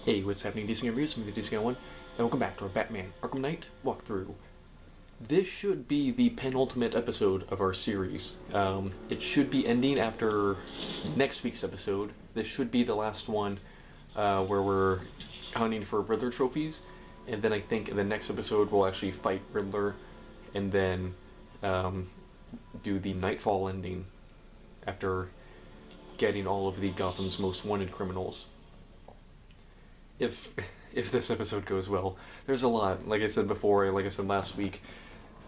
Hey, what's happening, DC Reviews? I'm the DC01, and welcome back to our Batman Arkham Knight walkthrough. This should be the penultimate episode of our series. It should be ending after next week's episode. This should be the last one where we're hunting for Riddler trophies, and then I think in the next episode we'll actually fight Riddler, and then do the Nightfall ending after getting all of the Gotham's most wanted criminals. If this episode goes well. There's a lot. Like I said before, like I said last week,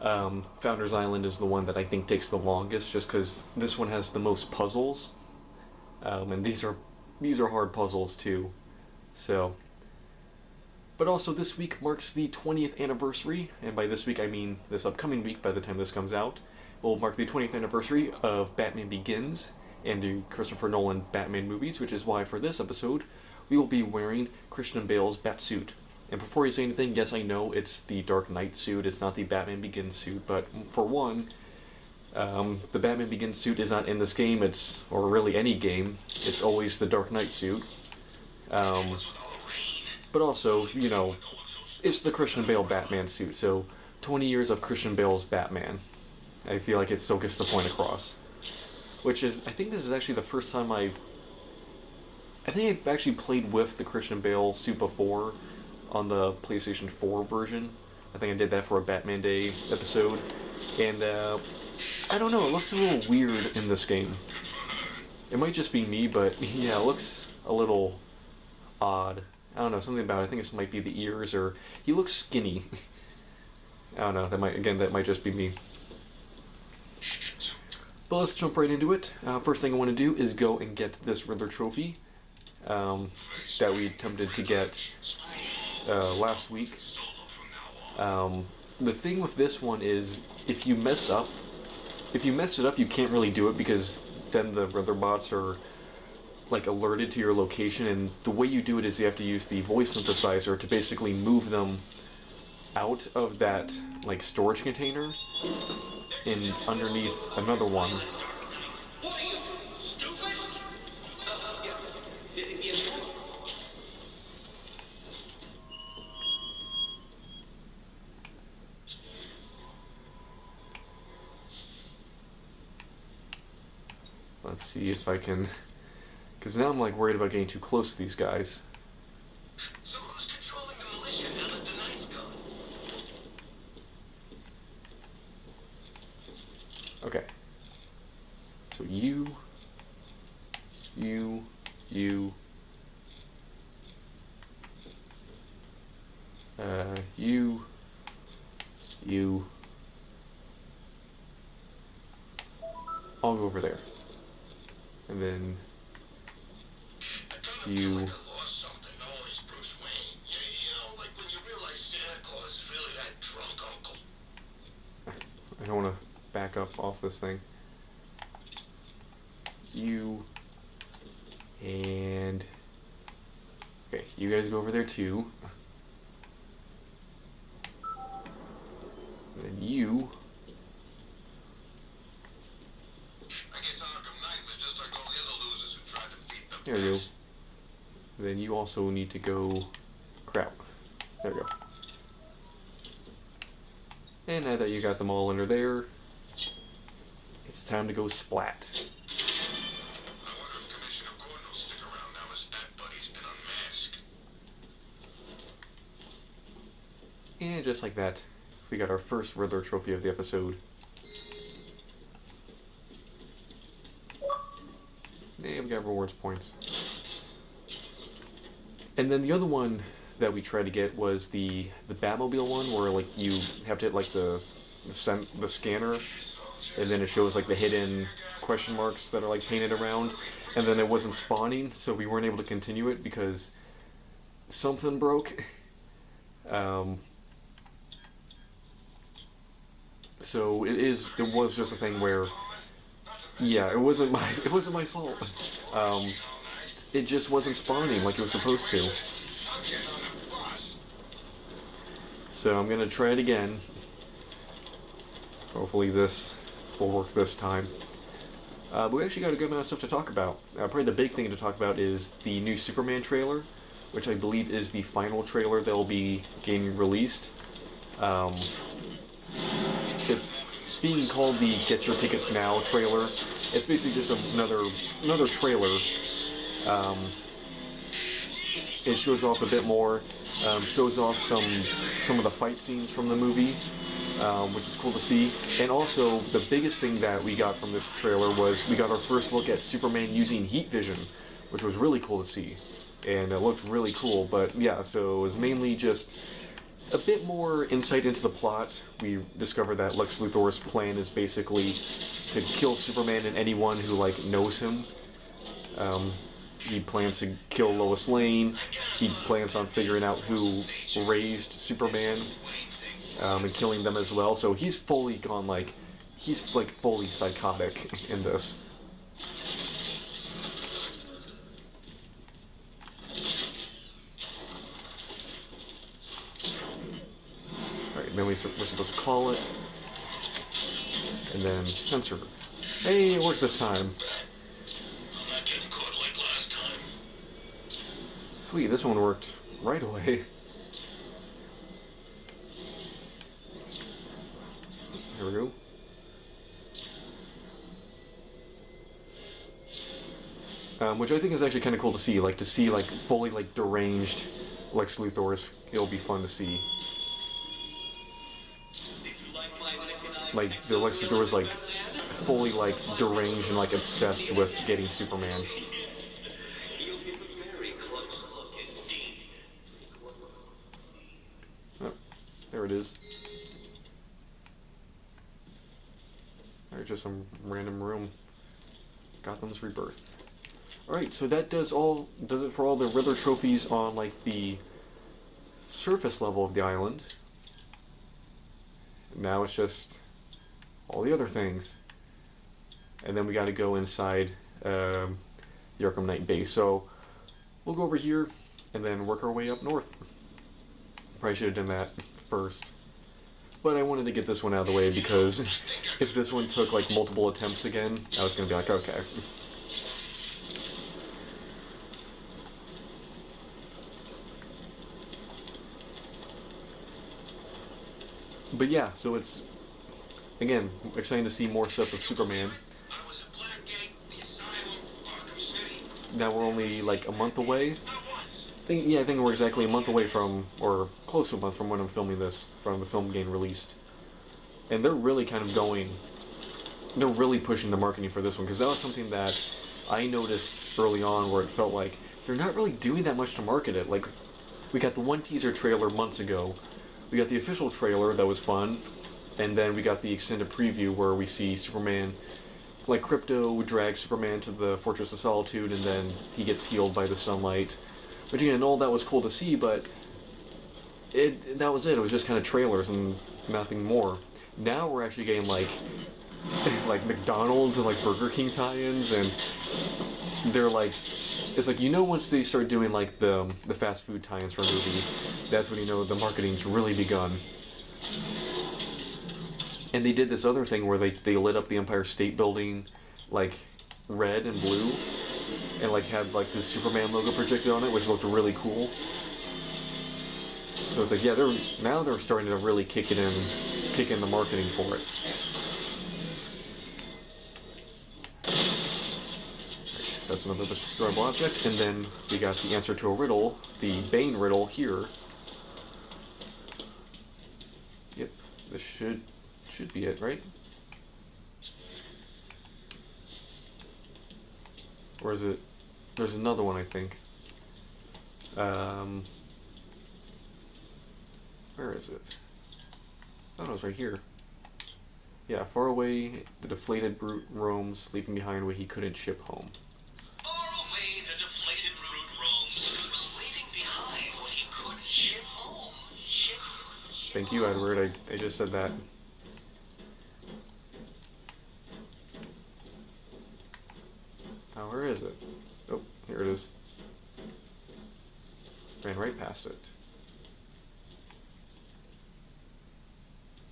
Founders Island is the one that I think takes the longest, just because this one has the most puzzles, and these are hard puzzles too. So, but also this week marks the 20th anniversary, and by this week I mean this upcoming week. By the time this comes out, will mark the 20th anniversary of Batman Begins and the Christopher Nolan Batman movies, which is why for this episode we will be wearing Christian Bale's Batsuit. And before you say anything, yes, I know it's the Dark Knight suit, it's not the Batman Begins suit, but for one, the Batman Begins suit is not in this game, or really any game, it's always the Dark Knight suit. But also, you know, it's the Christian Bale Batman suit, so 20 years of Christian Bale's Batman. I feel like it still gets the point across. Which is, I think this is actually the first time I've actually played with the Christian Bale suit before on the PlayStation 4 version. I think I did that for a Batman Day episode. And, I don't know, it looks a little weird in this game. It might just be me, but yeah, it looks a little odd. I don't know, something about it. I think this might be the ears, or he looks skinny. I don't know, that might just be me. But let's jump right into it. First thing I want to do is go and get this Riddler trophy that we attempted to get last week. The thing with this one is, if you mess it up, you can't really do it, because then the Riddler bots are like alerted to your location, and the way you do it is you have to use the voice synthesizer to basically move them out of that like storage container and underneath another one. Let's see if I can, because now I'm like worried about getting too close to these guys. So who's controlling the militia now that the night's gone? Okay. So you, I'll go over there. And then you. I lost something. Oh, he's Bruce Wayne. Yeah, you know, like when you realize Santa Claus is really that drunk uncle. I don't want to back up off this thing. You and okay, you guys go over there too. And then you. I guess Arkham Knight was just like all the other losers who tried to beat them. There you go. And then you also need to go. Crap. There we go. And now that you got them all under there, it's time to go splat. I wonder if Commissioner Gordon will stick around now his Bat buddy's been unmasked. And just like that, we got our first Riddler trophy of the episode. And we got rewards points. And then the other one that we tried to get was the Batmobile one, where like you have to hit like the scanner, and then it shows like the hidden question marks that are like painted around, and then it wasn't spawning, so we weren't able to continue it because something broke. So it was just a thing where, yeah, it wasn't my fault. It just wasn't spawning like it was supposed to. So I'm gonna try it again. Hopefully this will work this time. But we actually got a good amount of stuff to talk about. Probably the big thing to talk about is the new Superman trailer, which I believe is the final trailer that will be getting released. Um, it's being called the Get Your Tickets Now trailer. It's basically just another trailer. Um, it shows off a bit more, shows off some of the fight scenes from the movie, which is cool to see. And also, the biggest thing that we got from this trailer was we got our first look at Superman using heat vision, which was really cool to see. And it looked really cool, but yeah, so it was mainly just a bit more insight into the plot. We discovered that Lex Luthor's plan is basically to kill Superman and anyone who, like, knows him. He plans to kill Lois Lane. He plans on figuring out who raised Superman, and killing them as well. So he's fully gone, like, he's, like, fully psychotic in this. Alright, then we're supposed to call it. And then censor. Hey, it worked this time. I'm not getting caught like last time. Sweet, this one worked right away. Here we go. Which I think is actually kind of cool to see, like fully like deranged Lex Luthor. It'll be fun to see. Like the Lex Luthor is like fully like deranged and like obsessed with getting Superman. Oh, there it is. There's just some random room. Gotham's Rebirth. Alright, so that does it for all the Riddler trophies on like the surface level of the island. Now it's just all the other things. And then we gotta go inside the Arkham Knight base. So we'll go over here and then work our way up north. Probably should have done that first. But I wanted to get this one out of the way because if this one took like multiple attempts again, I was gonna be like, okay. But yeah, so it's, again, exciting to see more stuff of Superman. I was at Blackgate, the Asylum, Arkham City. Now we're only like a month away. I was. I think we're exactly a month away from, or close to a month from when I'm filming this, from the film getting released. And they're really kind of they're really pushing the marketing for this one, because that was something that I noticed early on where it felt like they're not really doing that much to market it. Like, we got the one teaser trailer months ago. We got the official trailer that was fun, and then we got the extended preview where we see Superman, like Krypto drags Superman to the Fortress of Solitude, and then he gets healed by the sunlight. Which again, all that was cool to see, but that was it. It was just kind of trailers and nothing more. Now we're actually getting like McDonald's and like Burger King tie-ins, and they're like, it's like, you know, once they start doing like the fast food tie-ins for a movie, that's when you know the marketing's really begun. And they did this other thing where they lit up the Empire State Building like red and blue, and like had like the Superman logo projected on it, which looked really cool. So it's like, yeah, they're starting to really kick in the marketing for it. That's another destroyable object, and then we got the answer to a riddle, the Bane riddle here. Yep, this should be it, right? Or is it? There's another one, I think. Where is it? I thought it was right here. Yeah, far away, the deflated brute roams, leaving behind what he couldn't ship home. Thank you, Edward. I just said that. Oh, where is it? Oh, here it is. Ran right past it.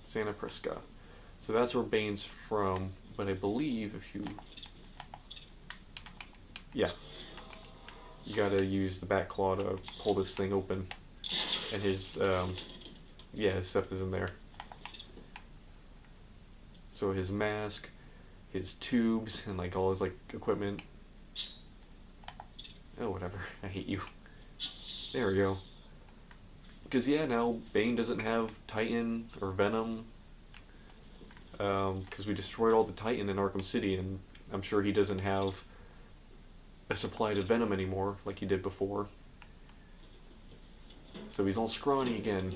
Santa Prisca. So that's where Bane's from, but I believe if you... Yeah. you gotta use the back claw to pull this thing open. And his, yeah, his stuff is in there. So his mask, his tubes, and like all his like equipment. Oh, whatever. I hate you. There we go. Because yeah, now Bane doesn't have Titan or Venom. Because we destroyed all the Titan in Arkham City, and I'm sure he doesn't have a supply to Venom anymore like he did before. So he's all scrawny again.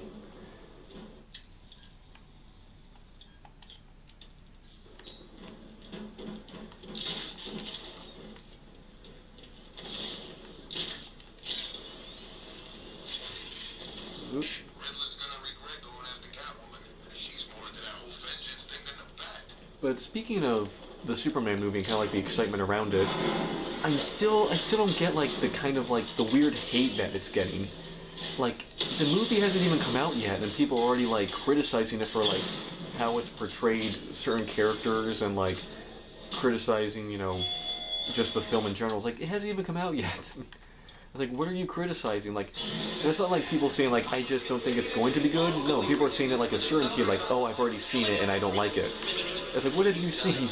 Oop. Riddler's gonna regret going after Catwoman. She's more into that whole vengeance thing than the bat. But speaking of the Superman movie and kind of like the excitement around it, I still don't get like the kind of like the weird hate that it's getting. Like the movie hasn't even come out yet, and people are already like criticizing it for like how it's portrayed certain characters and like criticizing, you know, just the film in general. It's like it hasn't even come out yet. It's like, what are you criticizing? Like, and it's not like people saying like, I just don't think it's going to be good. No, people are saying it like a certainty, like, oh, I've already seen it and I don't like it. It's like, what have you seen?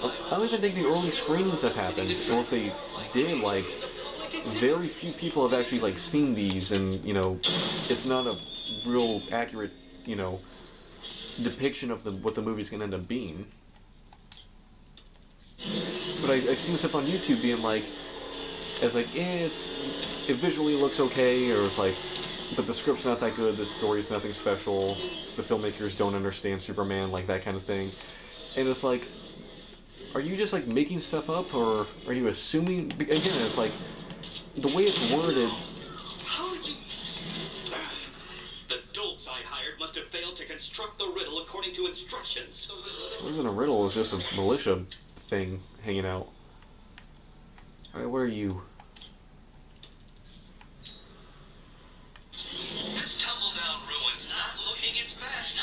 I don't even think the early screenings have happened, or if they did, like, very few people have actually like seen these, and you know, it's not a real accurate, you know, depiction of what the movie's gonna end up being. But I've seen stuff on YouTube being like, it's like, yeah, it visually looks okay, or it's like, but the script's not that good, the story's nothing special, the filmmakers don't understand Superman, like that kind of thing. And it's like, are you just like making stuff up, or are you assuming? Again, it's like, the way it's worded. How did you... The dolts I hired must have failed to construct the riddle according to instructions. It wasn't a riddle, it was just a militia thing hanging out. Alright, where are you? This tumble-down ruin's not looking its best.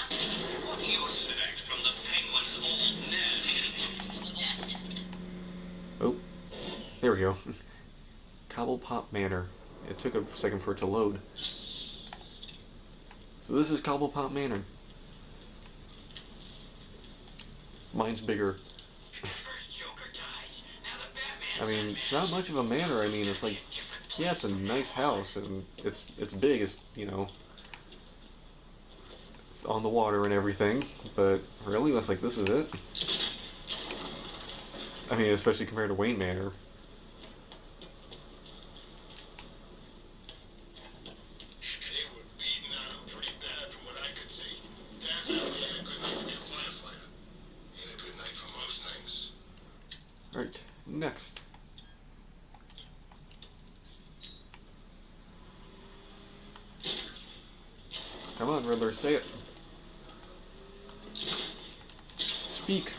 What do you expect from the Penguin's old nest? Oh, there we go. Cobblepot Manor. It took a second for it to load. So this is Cobblepot Manor. Mine's bigger. I mean, it's not much of a manor. I mean, it's like, yeah, it's a nice house, and it's big. It's, you know, it's on the water and everything. But really, that's like, this is it. I mean, especially compared to Wayne Manor. They were beating on him pretty bad from what I could see. Definitely ain't a good night to be a firefighter. Ain't a good night for most things. Alright, next. Come on, Riddler, say it. Speak.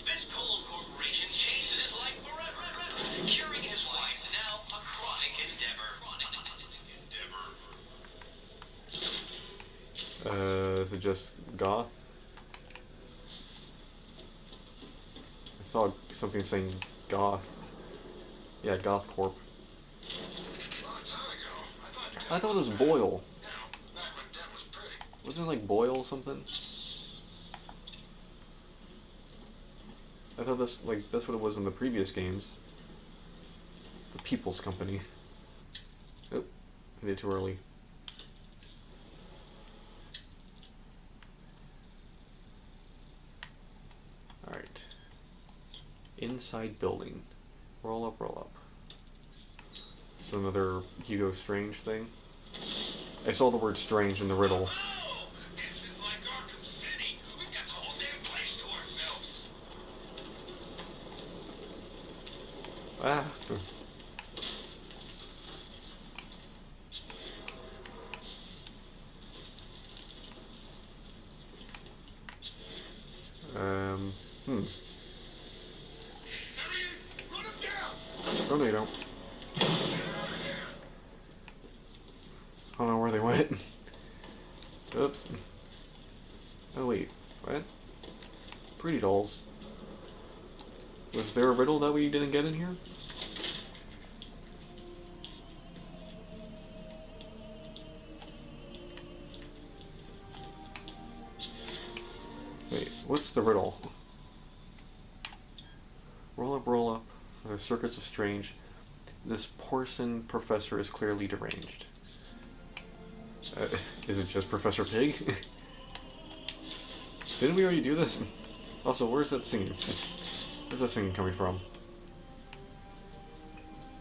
This coal corporation chased his life forever. Curing his wife, now a chronic endeavor. Is it just Goth? I saw something saying Goth. Yeah, Goth Corp. Long time ago, I thought it was Boyle. back when Dad was pretty. Wasn't it like Boyle something? I thought that's what it was in the previous games. The People's Company. Oh, I did too early. Alright. Inside building. Roll up, roll up. This is another Hugo Strange thing. I saw the word strange in the riddle. Oh, this is like Arkham City. We've got the whole damn place to ourselves. Ah. Hurry, run him down. Oh, no, you don't. Get out of here. I don't know where they went. Oops. Oh, wait. What? Pretty dolls. Was there a riddle that we didn't get in here? What's the riddle? Roll up, roll up. The circuits of strange. This porcine professor is clearly deranged. Is it just Professor Pig? Didn't we already do this? Also, where's that singing? Where's that singing coming from?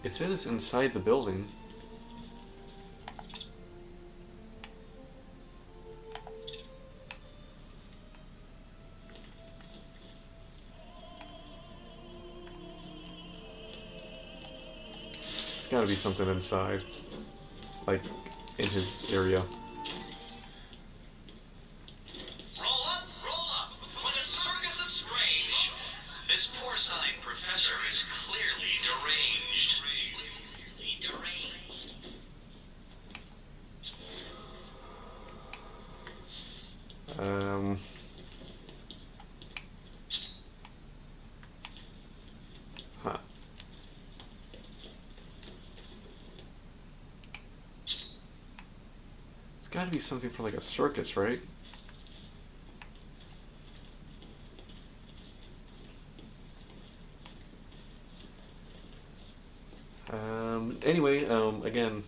It said it's inside the building. It's gotta be something inside. Like, in his area. Roll up, for the circus of strange. This porcine professor is clearly deranged. Huh. It's gotta be something for like a circus, right? Anyway, again,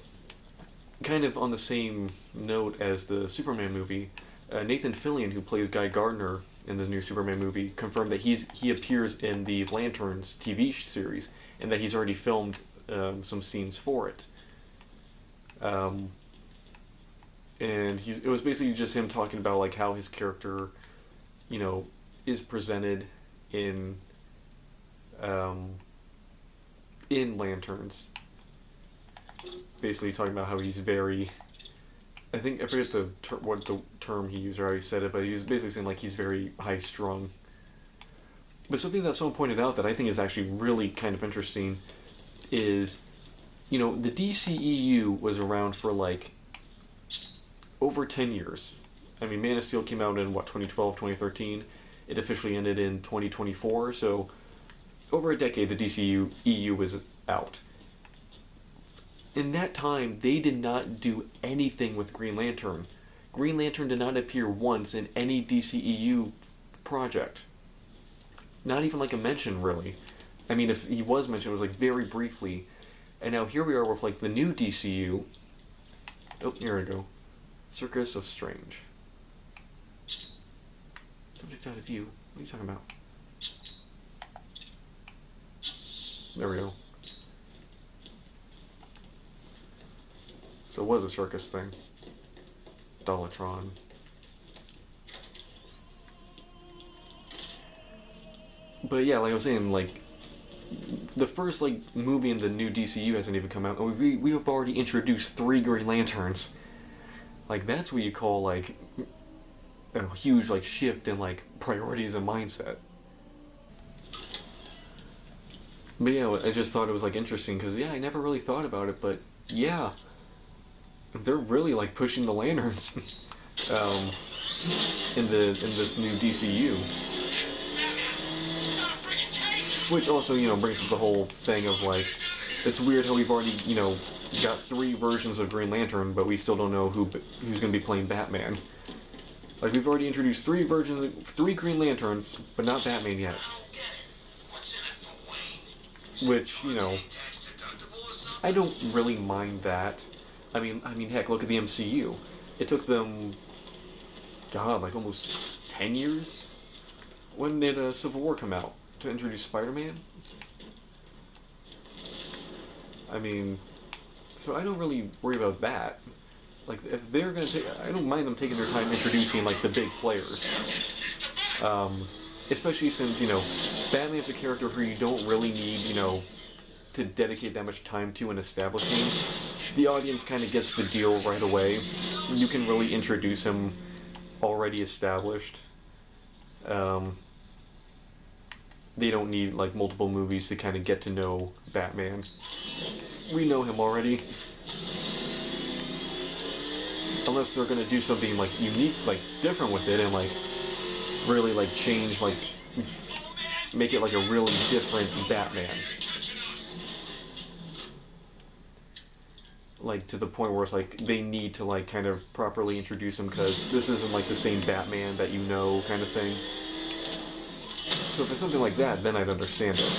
kind of on the same note as the Superman movie, Nathan Fillion, who plays Guy Gardner in the new Superman movie, confirmed that he appears in the Lanterns TV series, and that he's already filmed some scenes for it. And it was basically just him talking about like how his character, you know, is presented in Lanterns. Basically talking about how he's very, I forget what the term he used or how he said it, but he's basically saying like he's very high strung. But something that someone pointed out that I think is actually really kind of interesting is, you know, the DCEU was around for like over 10 years. I mean, Man of Steel came out in 2012, 2013. It officially ended in 2024, so over a decade the DCEU was out. In that time, they did not do anything with Green Lantern. Green Lantern did not appear once in any DCEU project. Not even like a mention, really. I mean, if he was mentioned, it was like very briefly. And now here we are with like the new DCU. Oh, here we go. Circus of Strange. Subject out of view. What are you talking about? There we go. So it was a circus thing. Dollatron. But yeah, like I was saying, like the first like movie in the new DCU hasn't even come out, and we have already introduced 3 Green Lanterns. Like that's what you call like a huge like shift in like priorities and mindset. But yeah, I just thought it was like interesting because yeah, I never really thought about it, but yeah. They're really like pushing the lanterns in this new DCU, which also, you know, brings up the whole thing of like it's weird how we've already, you know, got 3 versions of Green Lantern, but we still don't know who's going to be playing Batman. Like we've already introduced 3 Green Lanterns, but not Batman yet. Which, you know, I don't really mind that. I mean, heck, look at the MCU. It took them, God, like almost 10 years? When did Civil War come out? To introduce Spider-Man? I mean, so I don't really worry about that. Like, if they're gonna take, I don't mind them taking their time introducing, like, the big players. Especially since, you know, Batman's a character who you don't really need, you know, to dedicate that much time to and establishing. The audience kind of gets the deal right away. You can really introduce him already established. They don't need like multiple movies to kind of get to know Batman. We know him already. Unless they're gonna do something like unique, like different with it, and like really like change, like make it like a really different Batman. Like to the point where it's like they need to like kind of properly introduce him because this isn't like the same Batman that you know kind of thing. So if it's something like that, then I'd understand it.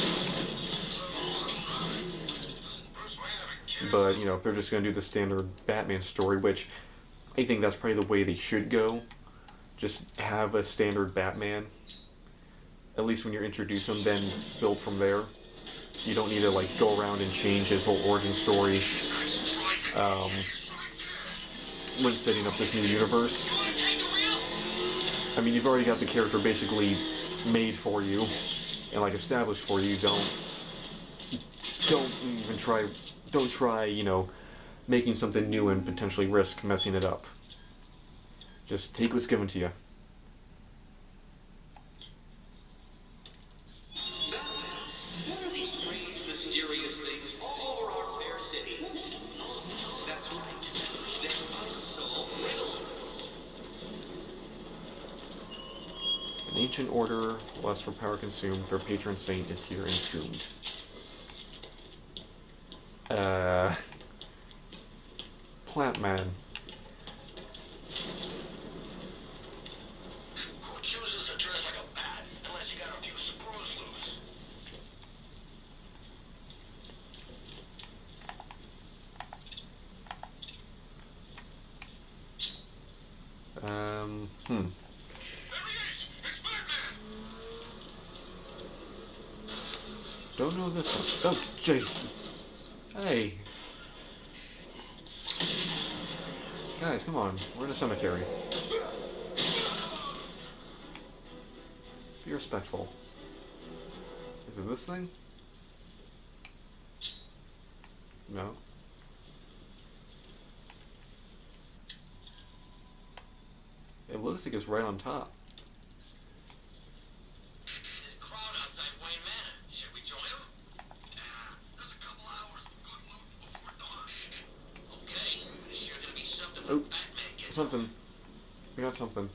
Bruce Wayne ever cares? But, you know, if they're just going to do the standard Batman story, which I think that's probably the way they should go, just have a standard Batman. At least when you introduce him, then build from there. You don't need to, like, go around and change his whole origin story when setting up this new universe. I mean, you've already got the character basically made for you and, like, established for you. Don't try, you know, making something new and potentially risk messing it up. Just take what's given to you. What are these strange, mysterious things all over our fair city? That's right. They're unsolved riddles. An ancient order, lust for power consumed, their patron saint is here entombed. Plant Man. Who chooses to dress like a bat unless you got a few screws loose? Hmm. There he is! It's Batman! Don't know this one. Oh, Jason. Hey. Guys, come on. We're in a cemetery. Be respectful. Is it this thing? No. It looks like it's right on top. There's a crowd outside Wayne Manor. Should we join him? Nah, there's a couple hours of good loot before dawn. Okay, there's sure gonna be something when Oh, Batman gets something. We got something.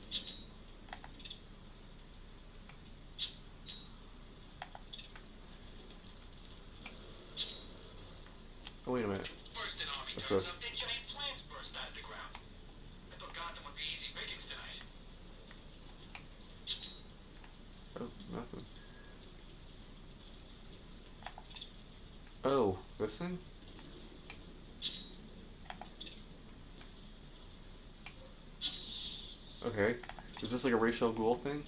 Oh, wait a minute. First in army What's turns this? up, then giant plants burst out of the ground. I thought Gotham would be easy pickings tonight. Oh, nothing. Oh, this thing? Okay. Is this like a Ra's al Ghul thing?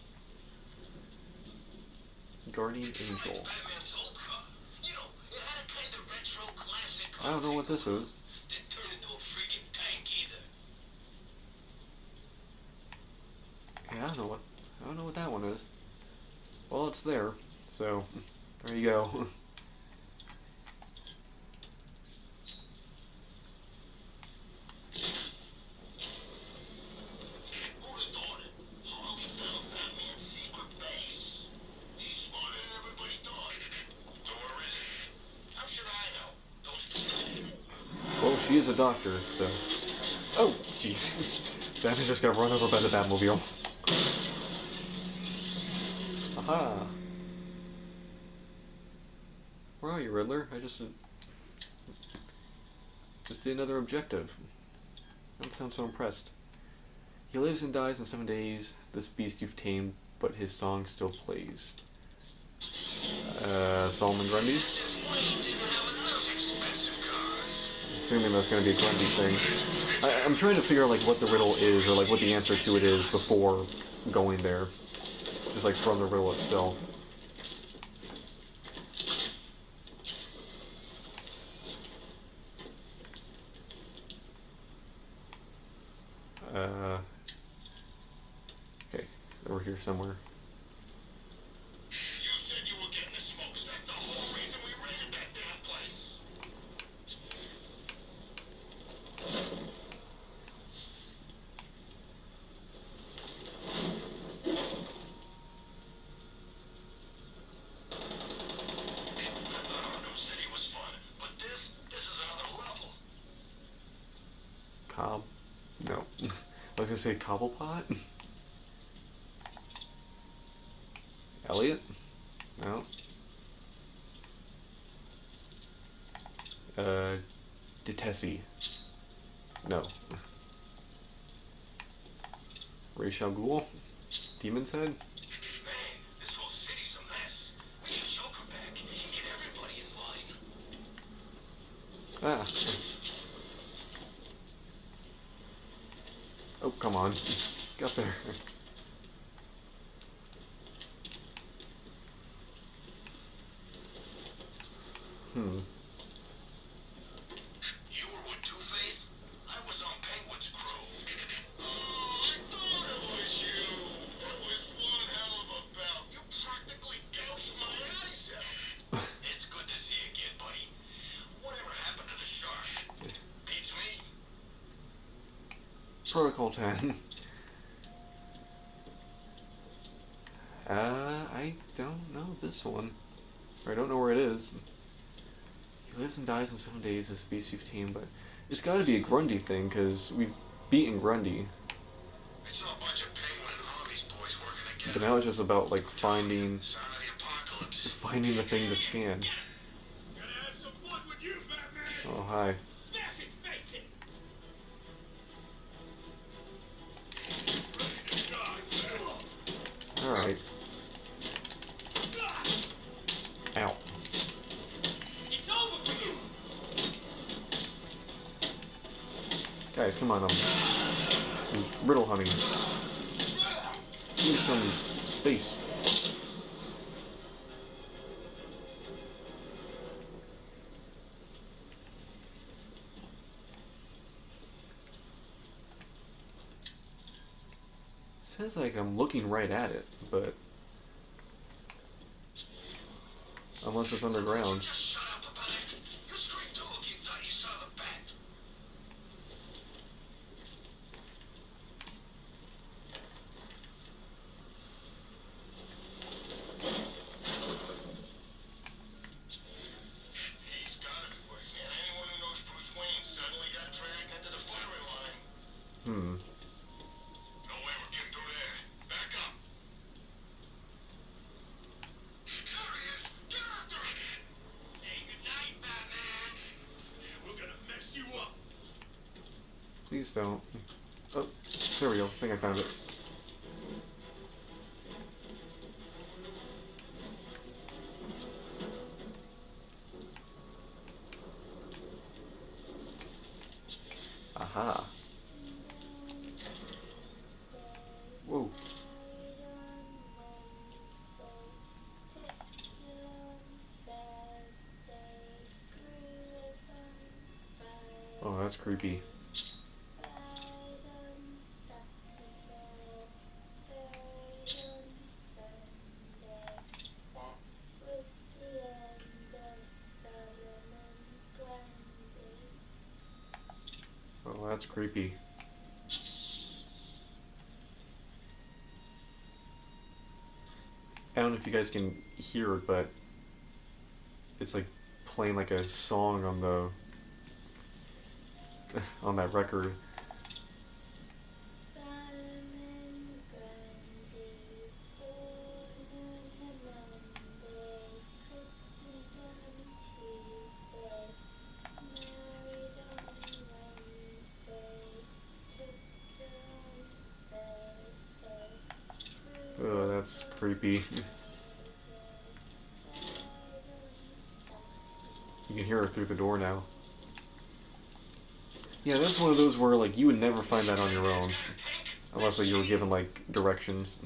Guardian Angel. Batman's old car. You know, it had a kind of retro classic car. I don't know what this is. Didn't turn into a freaking tank either. Yeah, I don't know what that one is. Well, it's there, so there you go. Who'd have thought it? Harley found Batman's secret base. He's smarter than everybody thought. So where is it? How should I know? Don't Well, she is a doctor, so. Oh, jeez. Batman just got run over by the Batmobile. Aha. Where are you, Riddler? I just did another objective. I don't sound so impressed. He lives and dies in 7 days. This beast you've tamed, but his song still plays. Solomon Grundy? As if Wayne didn't have enough expensive cars. Assuming that's going to be a Grundy thing. I'm trying to figure out like what the riddle is, or like what the answer to it is before going there. Just like from the riddle itself. Okay, over here somewhere. You said you were getting the smokes. That's the whole reason we raided that damn place. I thought Arkham City was fun, but this is another level. Cobb? No. I was gonna say Cobblepot? Elliot? No. Detessi? No. Ra's al Ghul? Demon's Head? Man, this whole city's a Ah. Oh, come on. Get up there. Hmm. You were with Two-Face? I was on Penguin's crew. Oh, I thought it was you. That was one hell of a bout. You practically gouged my eyes out. It's good to see you again, buddy. Whatever happened to the shark? Beats me. Protocol 10. I don't know this one. Or I don't know where it is. He lives and dies in 7 days as B-15, but it's gotta be a Grundy thing, because we've beaten Grundy. I saw a bunch of Penguin and Harvey's boys working together. But now it's just about, like, finding Sign of the apocalypse. the thing to scan. Gonna have some fun with you, Batman. Oh, hi. Smash his face in! Alright. Ow. It's over for you! Guys, come on, riddle hunting. Give me some space. Says like I'm looking right at it, but unless it's underground. Just shut up about it. You screamed too if you thought you saw the bat. He's gotta be working. And anyone who knows Bruce Wayne suddenly got dragged into the firing line. Hmm. No way we're getting through there. Back up. There he is. Get after him. Say goodnight, Batman. Yeah, we're gonna mess you up. Please don't. Oh, there we go. I think I found it. Aha. Whoa. Oh, that's creepy. Oh, that's creepy. I don't know if you guys can hear it, but it's like playing like a song on the on that record. Oh, that's creepy. You can hear her through the door now. Yeah, that's one of those where like you would never find that on your own, unless like you were given like directions.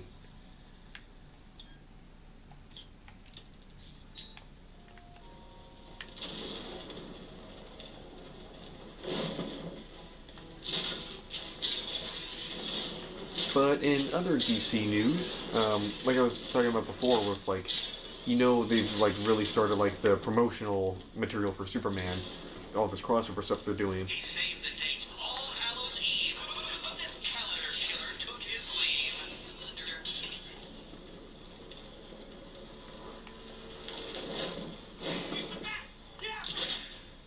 But in other DC news, like I was talking about before, with like, you know, they've like really started like the promotional material for Superman, all this crossover stuff they're doing. He saved the date All Hallows Eve, but this calendar killer took his leave.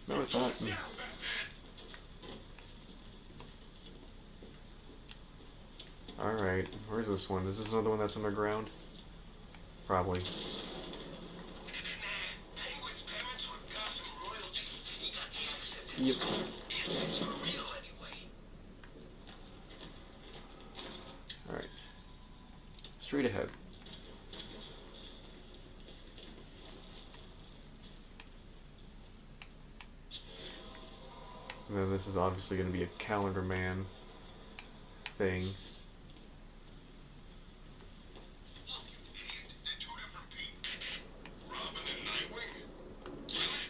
No, it's not. Alright, where's this one? Is this another one that's underground? Probably. Penguin's parents were Gotham royalty. He got the accent. Yep. It's real anyway. Alright. Straight ahead. And then this is obviously going to be a Calendar Man thing. Look, you idiot. They're two different people. Robin and Nightwing? Really?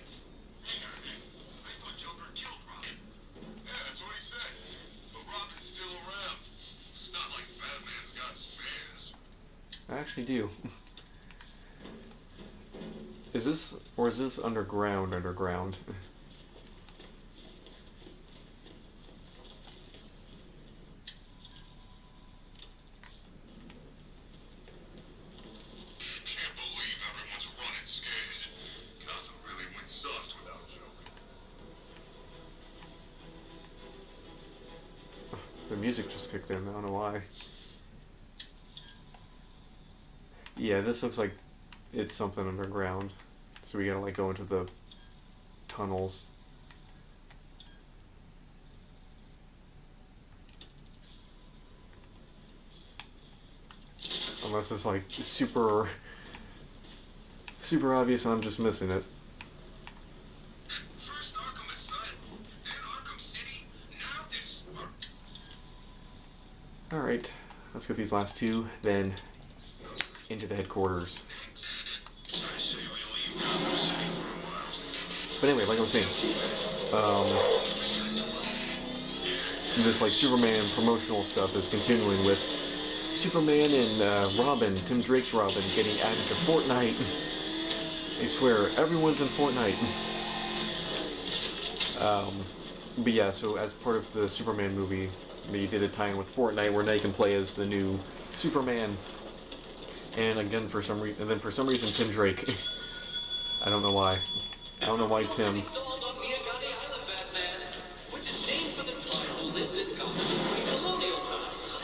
Hang on a minute. I thought Joker killed Robin. Yeah, that's what he said. But Robin's still around. It's not like Batman's got spares. I actually do. Is this underground? Can't believe everyone's running scared. Gotham really went soft without Joker. The music just kicked in, I don't know why. Yeah, this looks like it's something underground. So we gotta like go into the tunnels. Unless it's like super obvious and I'm just missing it. First Arkham Asylum, then Arkham City, now this. Alright, let's get these last two, then into the headquarters. I say we leave Gotham City for a while. But anyway, like I was saying, this like Superman promotional stuff is continuing with Superman and Robin, Tim Drake's Robin, getting added to Fortnite. I swear, everyone's in Fortnite. But yeah, so as part of the Superman movie, they did a tie-in with Fortnite where now you can play as the new Superman. And again, for some reason, Tim Drake. I don't know why. I don't know why Tim. Installed on Via Gotti Island, Batman, which is named for the tribe who lived in Gotham during colonial times.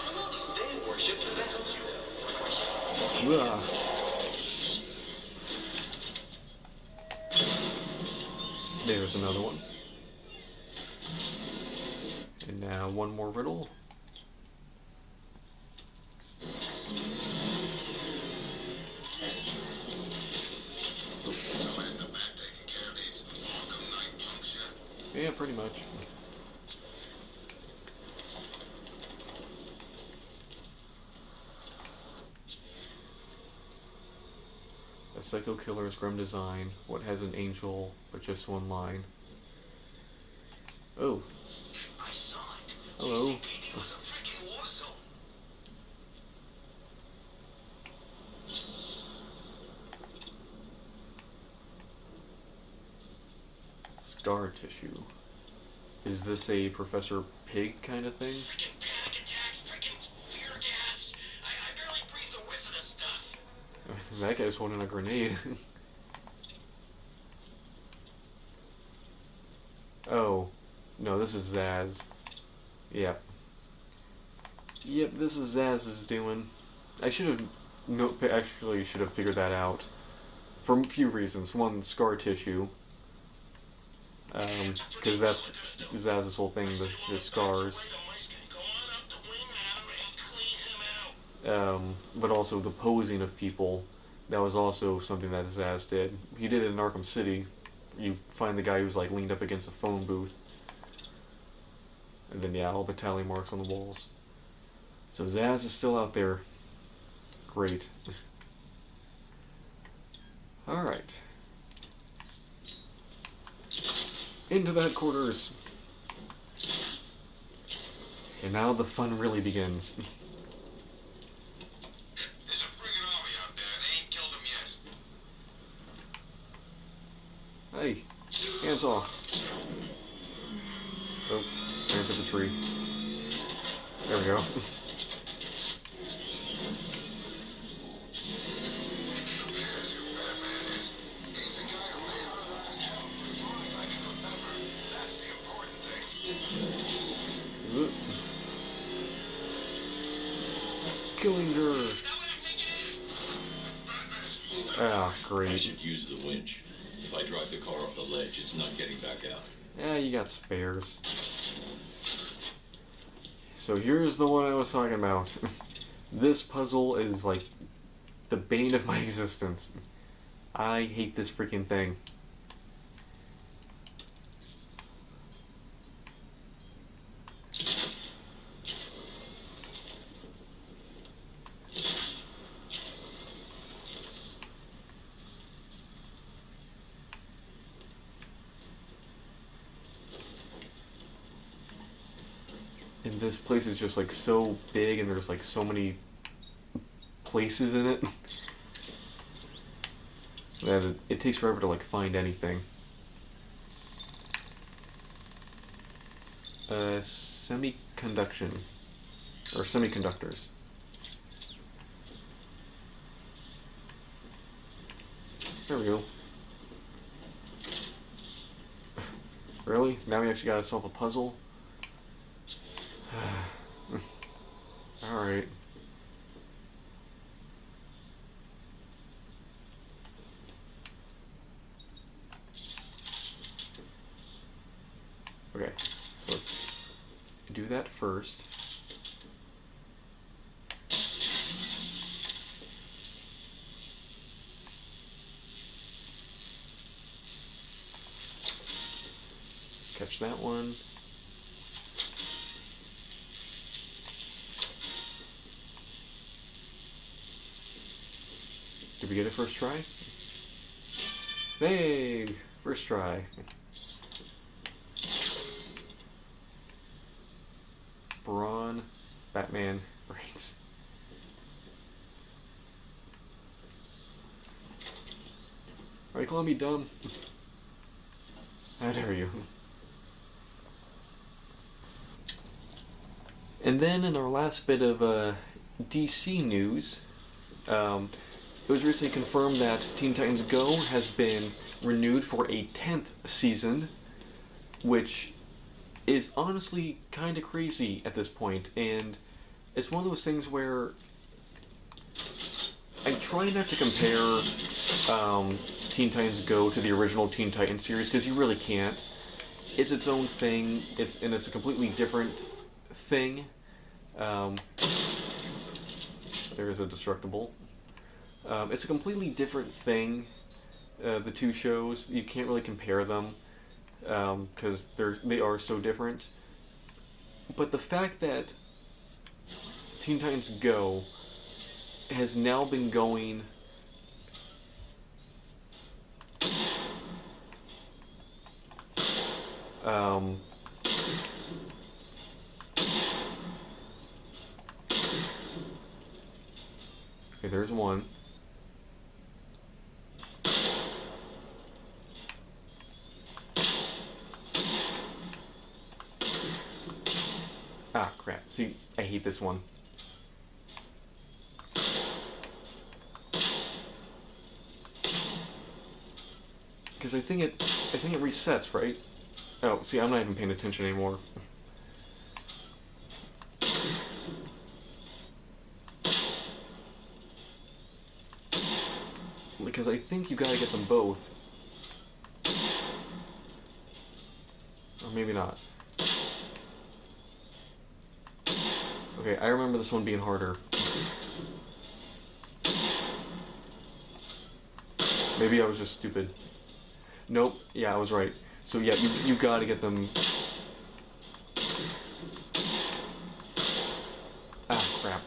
They worshipped bats. Ugh. There's another one. And now one more riddle. So is the Bat taking care of these Arkham Knight punks yet? Yeah, pretty much. A psycho killer's grim design. What has an angel, but just one line? Oh, I saw it. hello. GCPD was a freaking war zone. Scar tissue. Is this a Professor Pig kind of thing? Freaking panic attacks, freaking tear gas. I barely breathed a whiff of this stuff. That guy's holding a grenade. Oh, no, this is Zaz. Yep. Yep, this is Zaz's doing. I should have actually should have figured that out for a few reasons. One, scar tissue. Because that's Zaz's whole thing, his scars. But also the posing of people. That was also something that Zaz did. He did it in Arkham City. You find the guy who's like leaned up against a phone booth. And then yeah, all the tally marks on the walls. So Zaz is still out there. Great. Alright. Into the headquarters. And now the fun really begins. There's a friggin' army out there. They ain't killed him yet. Hey, hands off. Oh, ran into the tree. There we go. The mayor's who Batman is. He's the guy who made our lives hell. As long as I can remember, that's the important thing. Oop. Killinger. Is that what I think it is? That's Batman. Ah, I great. should use the winch. If I drive the car off the ledge, it's not getting back out. Yeah, you got spares. So here's the one I was talking about. This puzzle is like the bane of my existence. I hate this freaking thing. And this place is just like so big, and there's like so many places in it that it takes forever to like find anything. Semiconduction or semiconductors. There we go. Really? Now we actually gotta solve a puzzle? Alright. Okay, so let's do that first. Catch that one. Did we get it first try? Hey! First try. Brawn, Batman, brains. Are you calling me dumb? How dare you? And then in our last bit of DC news, it was recently confirmed that Teen Titans Go has been renewed for a 10th season, which is honestly kind of crazy at this point, and it's one of those things where I try not to compare Teen Titans Go to the original Teen Titans series, because you really can't. It's its own thing, it's a completely different thing. There is a destructible. It's a completely different thing, the two shows. You can't really compare them, because they are so different. But the fact that Teen Titans Go has now been going okay, there's one. Ah, crap. See, I hate this one. Because I think it resets, right? Oh, see, I'm not even paying attention anymore. Because I think you gotta get them both. Or maybe not. Okay, I remember this one being harder. Maybe I was just stupid. Nope, yeah, I was right. So yeah, you gotta get them... Ah, crap.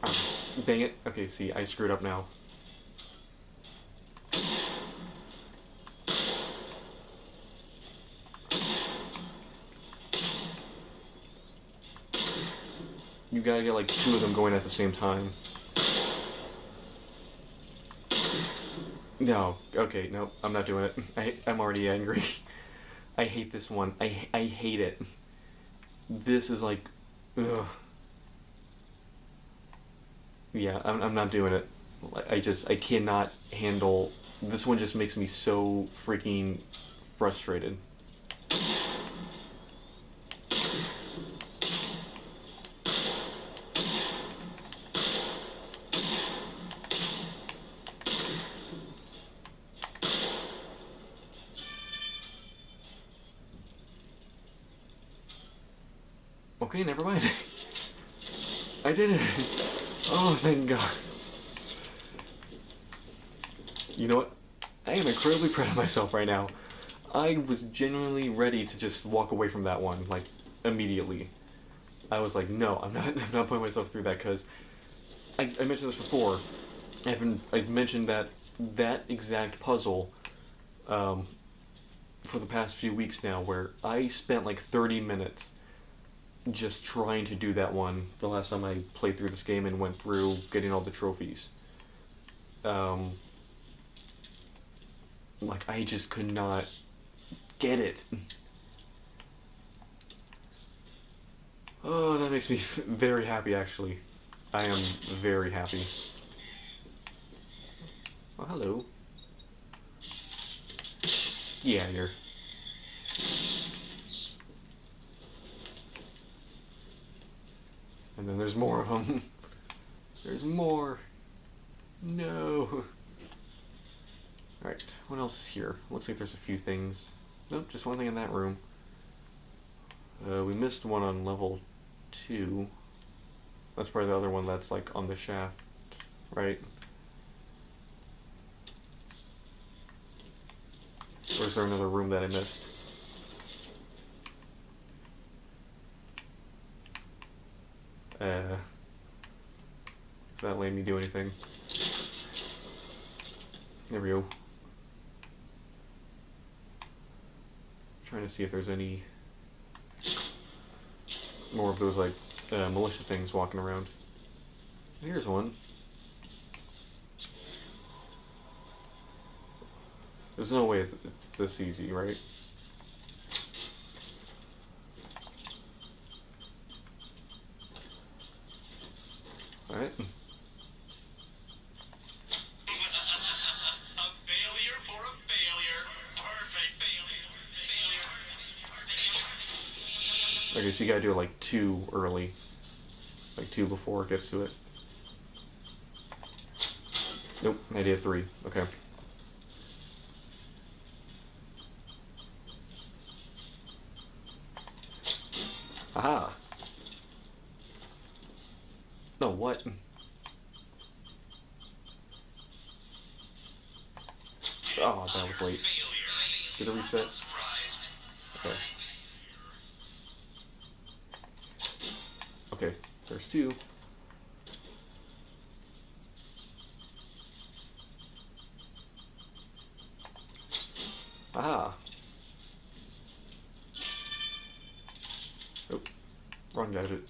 Ah, dang it. Okay, see, I screwed up now. You gotta get like two of them going at the same time. No, okay, no, I'm not doing it. I'm already angry. I hate this one. I hate it. This is like, ugh. Yeah, I'm not doing it. I cannot handle, this one just makes me so freaking frustrated. Okay, never mind. I did it. Oh, thank God. You know what? I am incredibly proud of myself right now. I was genuinely ready to just walk away from that one, like, immediately. I was like, no, I'm not putting myself through that, because I mentioned this before. I've mentioned that that exact puzzle for the past few weeks now, where I spent like 30 minutes just trying to do that one the last time I played through this game and went through getting all the trophies. Like, I just could not get it. Oh, that makes me very happy, actually. I am very happy. Oh, hello. Get out of here. And then there's more of them. There's more. No. Alright, what else is here? Looks like there's a few things. Nope, just one thing in that room. We missed one on level 2. That's probably the other one that's like on the shaft, right? Or is there another room that I missed? Does that let me do anything? There we go. Trying to see if there's any more of those like militia things walking around. Here's one. There's no way it's this easy, right? Alright. Okay, so you gotta do it like 2 early. Like 2 before it gets to it. Nope, I did 3. Okay. Aha! No, what? Oh, that was late. Did it reset? Okay. Okay, there's 2. Aha! Oh, wrong gadget.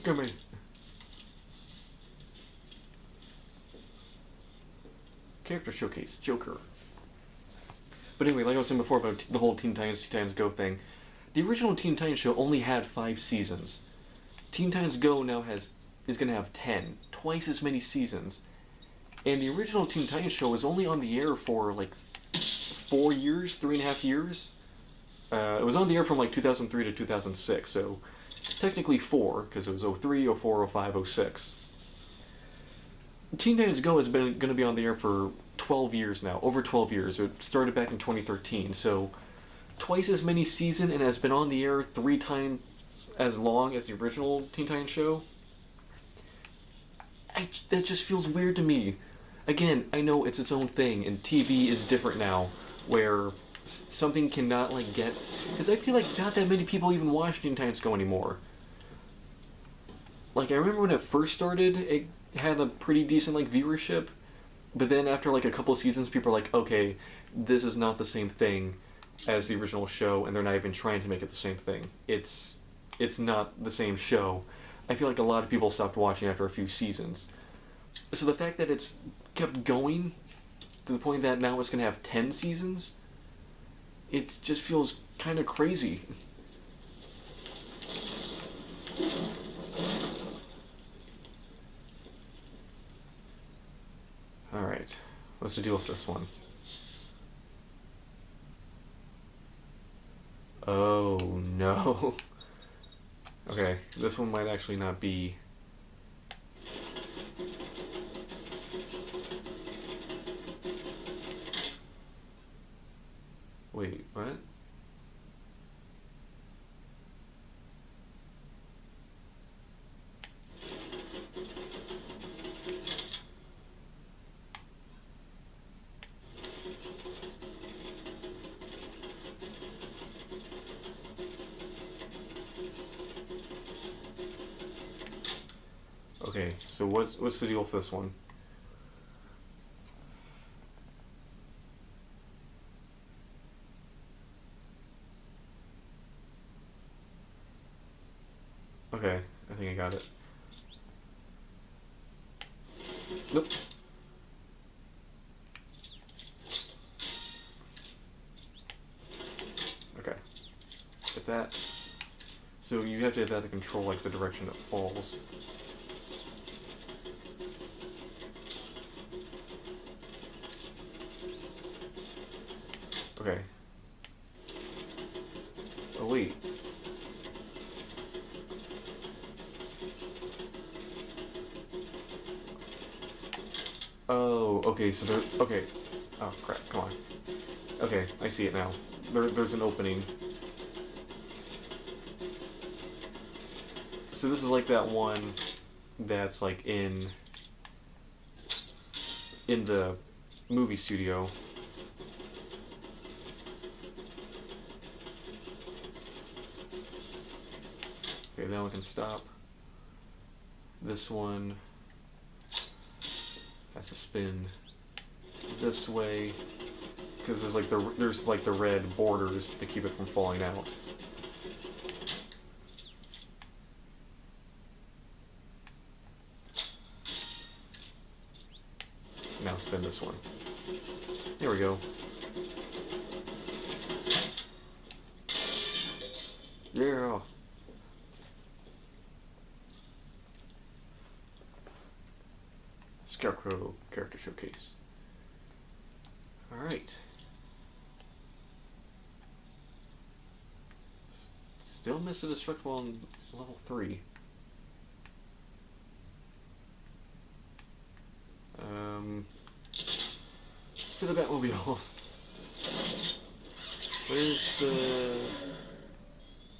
Come here. Character showcase, Joker. But anyway, like I was saying before about the whole Teen Titans Go thing, the original Teen Titans show only had 5 seasons. Teen Titans Go now is going to have 10, twice as many seasons. And the original Teen Titans show was only on the air for like 4 years, 3.5 years. It was on the air from like 2003 to 2006, so technically 4, because it was 03, 04, 05, 06. Teen Titans Go has been going to be on the air for 12 years now, over 12 years. It started back in 2013, so twice as many seasons and has been on the air 3 times as long as the original Teen Titans show. That just feels weird to me. Again, I know it's its own thing, and TV is different now, where something cannot like get, because I feel like not that many people even watch Teen Titans Go anymore. Like, I remember when it first started, it had a pretty decent like viewership, but then after like a couple of seasons, people are like, okay, this is not the same thing as the original show, and they're not even trying to make it the same thing. It's not the same show. I feel like a lot of people stopped watching after a few seasons. So the fact that it's kept going to the point that now it's going to have 10 seasons, it just feels kind of crazy. Alright, what's the deal with this one? Oh no. Okay, this one might actually not be... Wait, what? Okay, so what's the deal with this one? Nope. Okay. Hit that. So you have to hit that to control like the direction it falls. Okay. Oh wait. Oh, okay, so there... Okay. Oh, crap, come on. Okay, I see it now. There's an opening. So this is like that one that's like in the movie studio. Okay, now we can stop. This one has to spin this way because there's like the red borders to keep it from falling out. Now spin this one. There we go. Yeah. Scarecrow character showcase. Alright. Still miss a destructible on level 3. To the Batmobile. Where's the...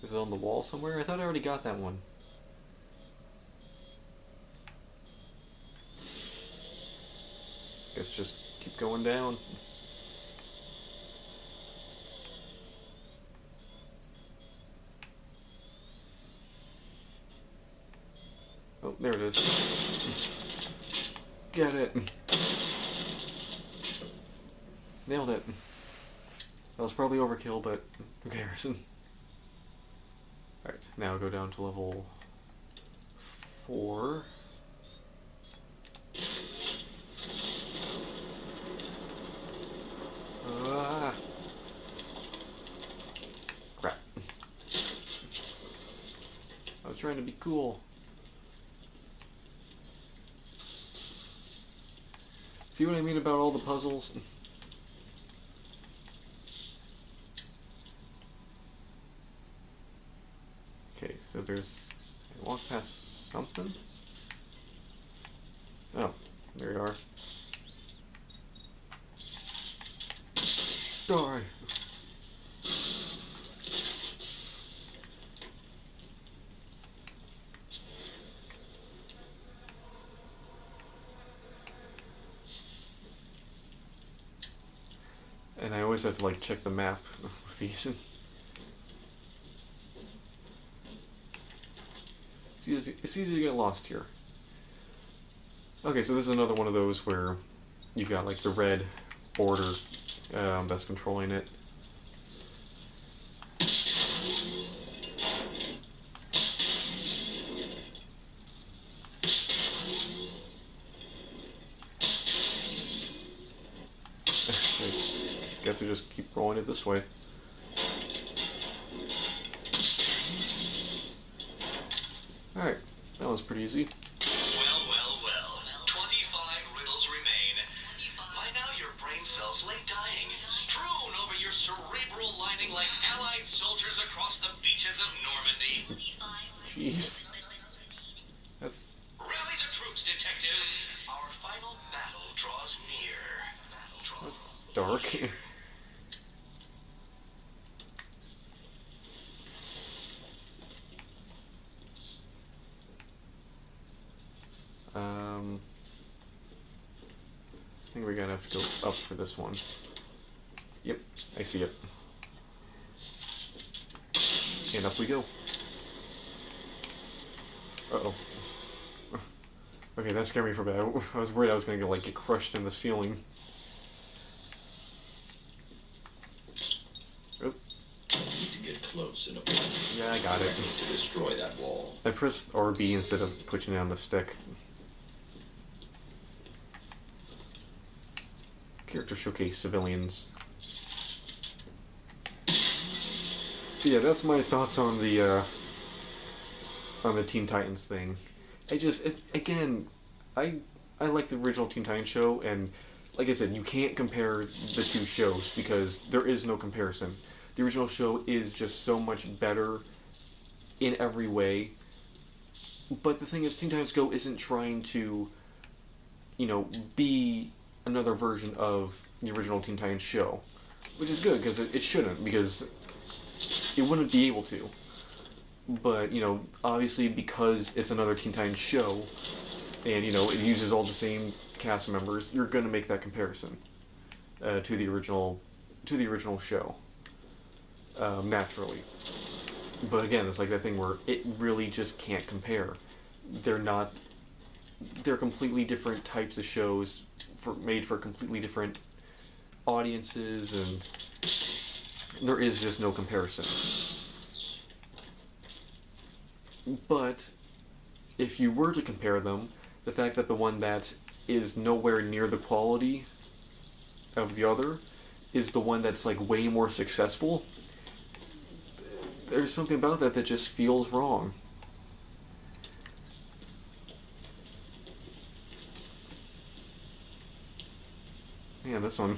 Is it on the wall somewhere? I thought I already got that one. Guess just keep going down. Oh, there it is. Get it. Nailed it. That was probably overkill, but who cares? Alright, now go down to level 4. Crap. I was trying to be cool. See what I mean about all the puzzles? Okay, so there's... I walk past something? Oh, there you are. Die! And I always have to like check the map with these. It's easy to get lost here. Okay, so this is another one of those where you got like the red border that's controlling it. I guess I just keep rolling it this way. Alright, that was pretty easy. Well, well, well. 25 riddles remain. By now your brain cells lay dying, strewn over your cerebral lining like Allied soldiers across the beaches of Normandy. Jeez. That's... Rally the troops, detective. Our final battle draws near. That's dark. I think we're gonna have to go up for this one. Yep, I see it. And up we go. Uh-oh. Okay, that scared me for a bit. I was worried I was gonna get crushed in the ceiling. Oh. Need to get close and apply. Yeah, I got it. To destroy that wall. I pressed RB instead of pushing it on the stick. character showcase civilians. Yeah, that's my thoughts on the Teen Titans thing. Again, I like the original Teen Titans show, and like I said, you can't compare the two shows because there is no comparison. The original show is just so much better in every way. But the thing is, Teen Titans Go isn't trying to, be another version of the original Teen Titans show, which is good because it shouldn't, because it wouldn't be able to. But, obviously because it's another Teen Titans show, and, it uses all the same cast members, you're going to make that comparison to the original show, naturally. But again, it's like that thing where it really just can't compare. They're completely different types of shows made for completely different audiences, and there is just no comparison. But if you were to compare them, the fact that the one that is nowhere near the quality of the other is the one that's like way more successful, there's something about that just feels wrong. Man, this one,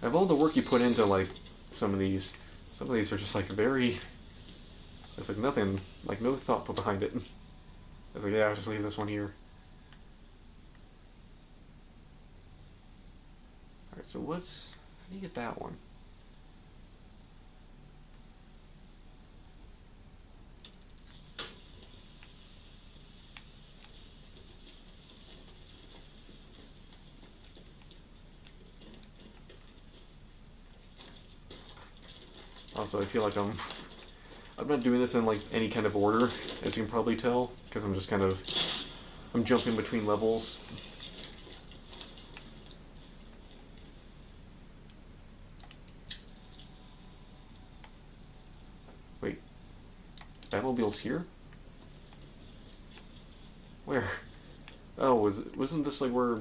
of all the work you put into like some of these are just like very, it's like nothing, like no thought put behind it. It's like, yeah, I'll just leave this one here. Alright, so how do you get that one? Also, I feel like I'm not doing this in like any kind of order, as you can probably tell, because I'm just I'm jumping between levels. Wait, Batmobile's here? Where? Oh, wasn't this like where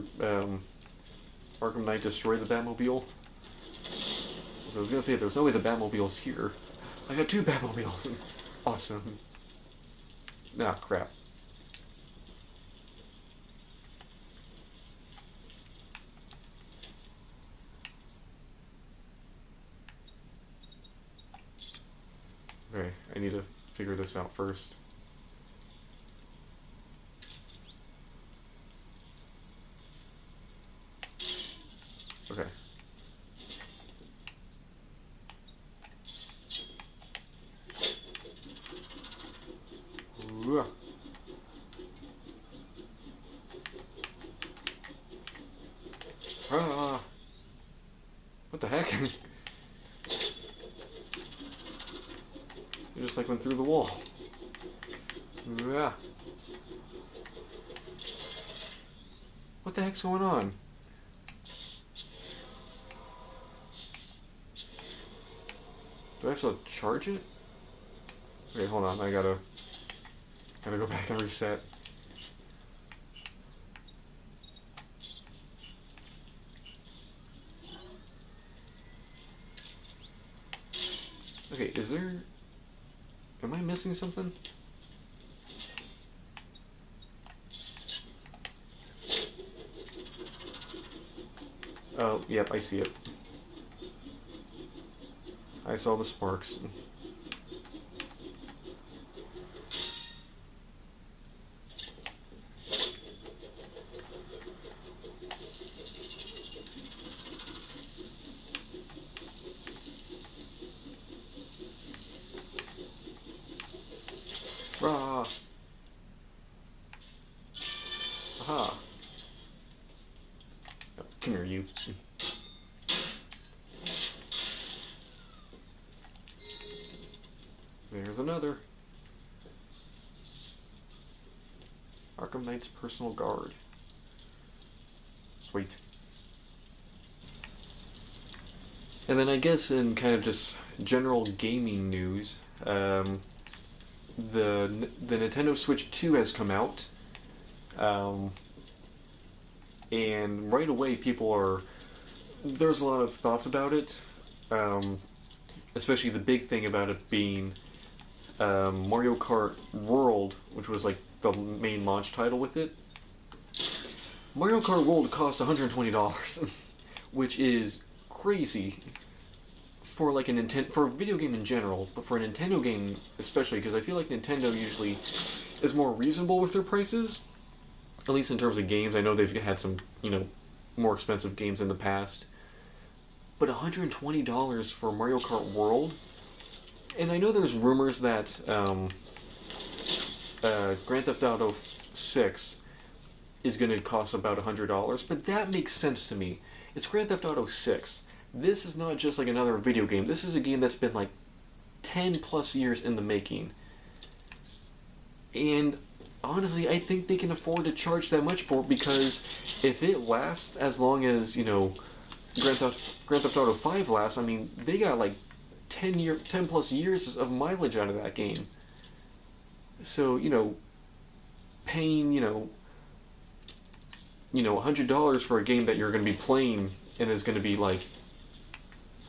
Arkham Knight destroyed the Batmobile? So I was gonna say, there's no way the Batmobile's here. I got 2 Batmobiles. Awesome. Nah, crap. Okay, I need to figure this out first. Okay. What the heck? You just like went through the wall. Yeah. What the heck's going on? Do I have to charge it? Okay, hold on, I gotta go back and reset. Okay, am I missing something? Oh, yep, I see it. I saw the sparks. Rah! Aha! Oh, come here, you. There's another. Arkham Knight's personal guard. Sweet. And then I guess in kind of just general gaming news, the Nintendo Switch 2 has come out, and right away people are there's a lot of thoughts about it, especially the big thing about it being Mario Kart World, which was like the main launch title with it. Mario Kart World costs $120, which is crazy for like for a video game in general, but for a Nintendo game especially, because I feel like Nintendo usually is more reasonable with their prices, at least in terms of games. I know they've had some, more expensive games in the past, but $120 for Mario Kart World, and I know there's rumors that Grand Theft Auto 6 is going to cost about $100, but that makes sense to me. It's Grand Theft Auto 6. This is not just like another video game. This is a game that's been like 10 plus years in the making. And honestly, I think they can afford to charge that much for it, because if it lasts as long as, Grand Theft Auto 5 lasts, I mean, they got like 10 plus years of mileage out of that game. So, paying, $100 for a game that you're going to be playing and is going to be like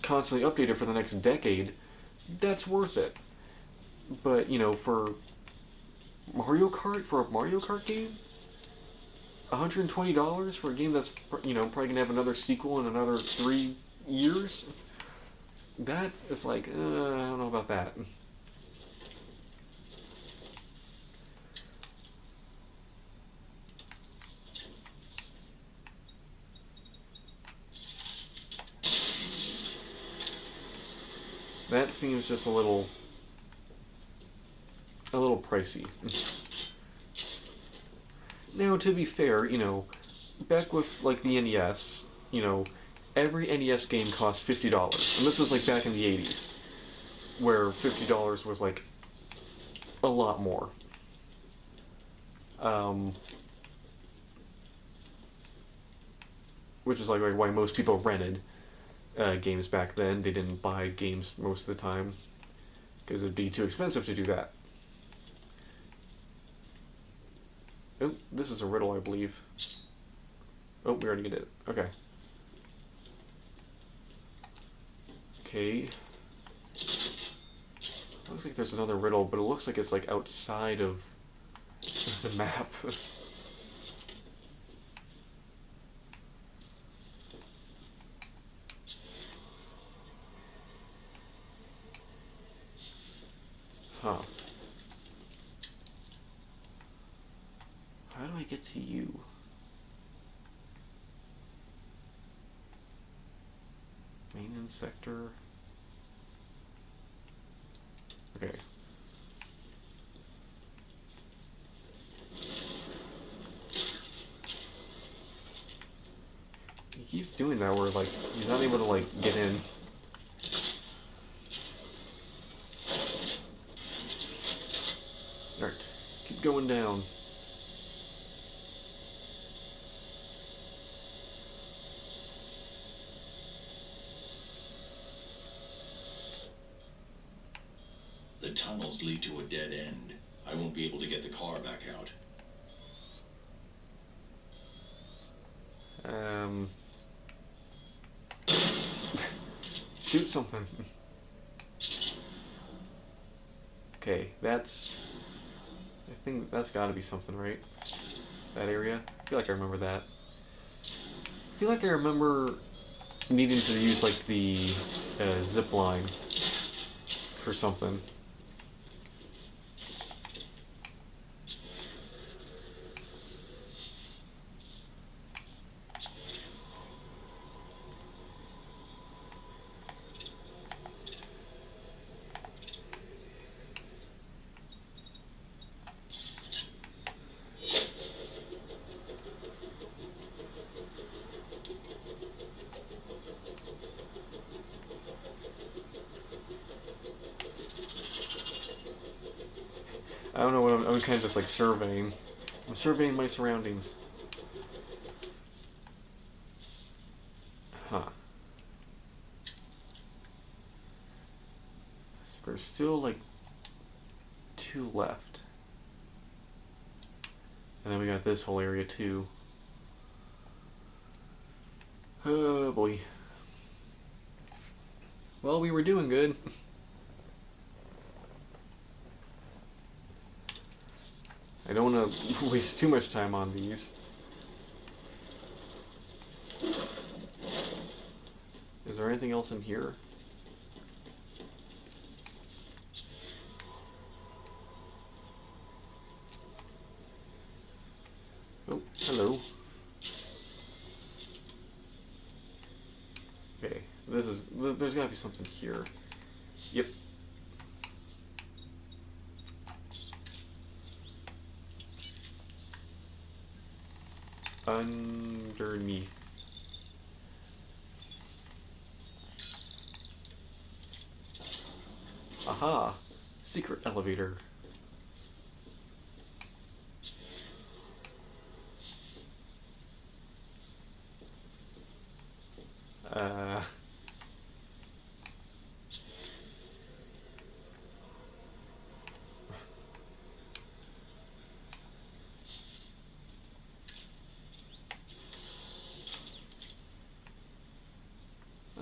constantly updated for the next decade, that's worth it. But, for Mario Kart, for a Mario Kart game, $120 for a game that's, probably going to have another sequel in another 3 years? That is like, I don't know about that. That seems just a little pricey. Now, to be fair, back with like the NES, every NES game cost $50, and this was like back in the 80s, where $50 was like a lot more. Which is like why most people rented games back then. They didn't buy games most of the time because it'd be too expensive to do that. Oh, this is a riddle, I believe. Oh, we already did it. Okay. Okay. Looks like there's another riddle, but it looks like it's like outside of the map. Huh. How do I get to you? Maintenance sector. Okay. He keeps doing that where like he's not able to like get in. Alright, keep going down. The tunnels lead to a dead end. I won't be able to get the car back out. Shoot something. Okay, I think that's gotta be something, right? That area? I feel like I remember that. I feel like I remember needing to use, like, the zip line for something. I don't know what I'm kind of just like surveying. I'm surveying my surroundings. Huh. So there's still like 2 left. And then we got this whole area too. Oh boy. Well, we were doing good. I don't want to waste too much time on these. Is there anything else in here? Oh, hello. Okay, there's gotta be something here. Yep. Underneath. Aha! Secret elevator.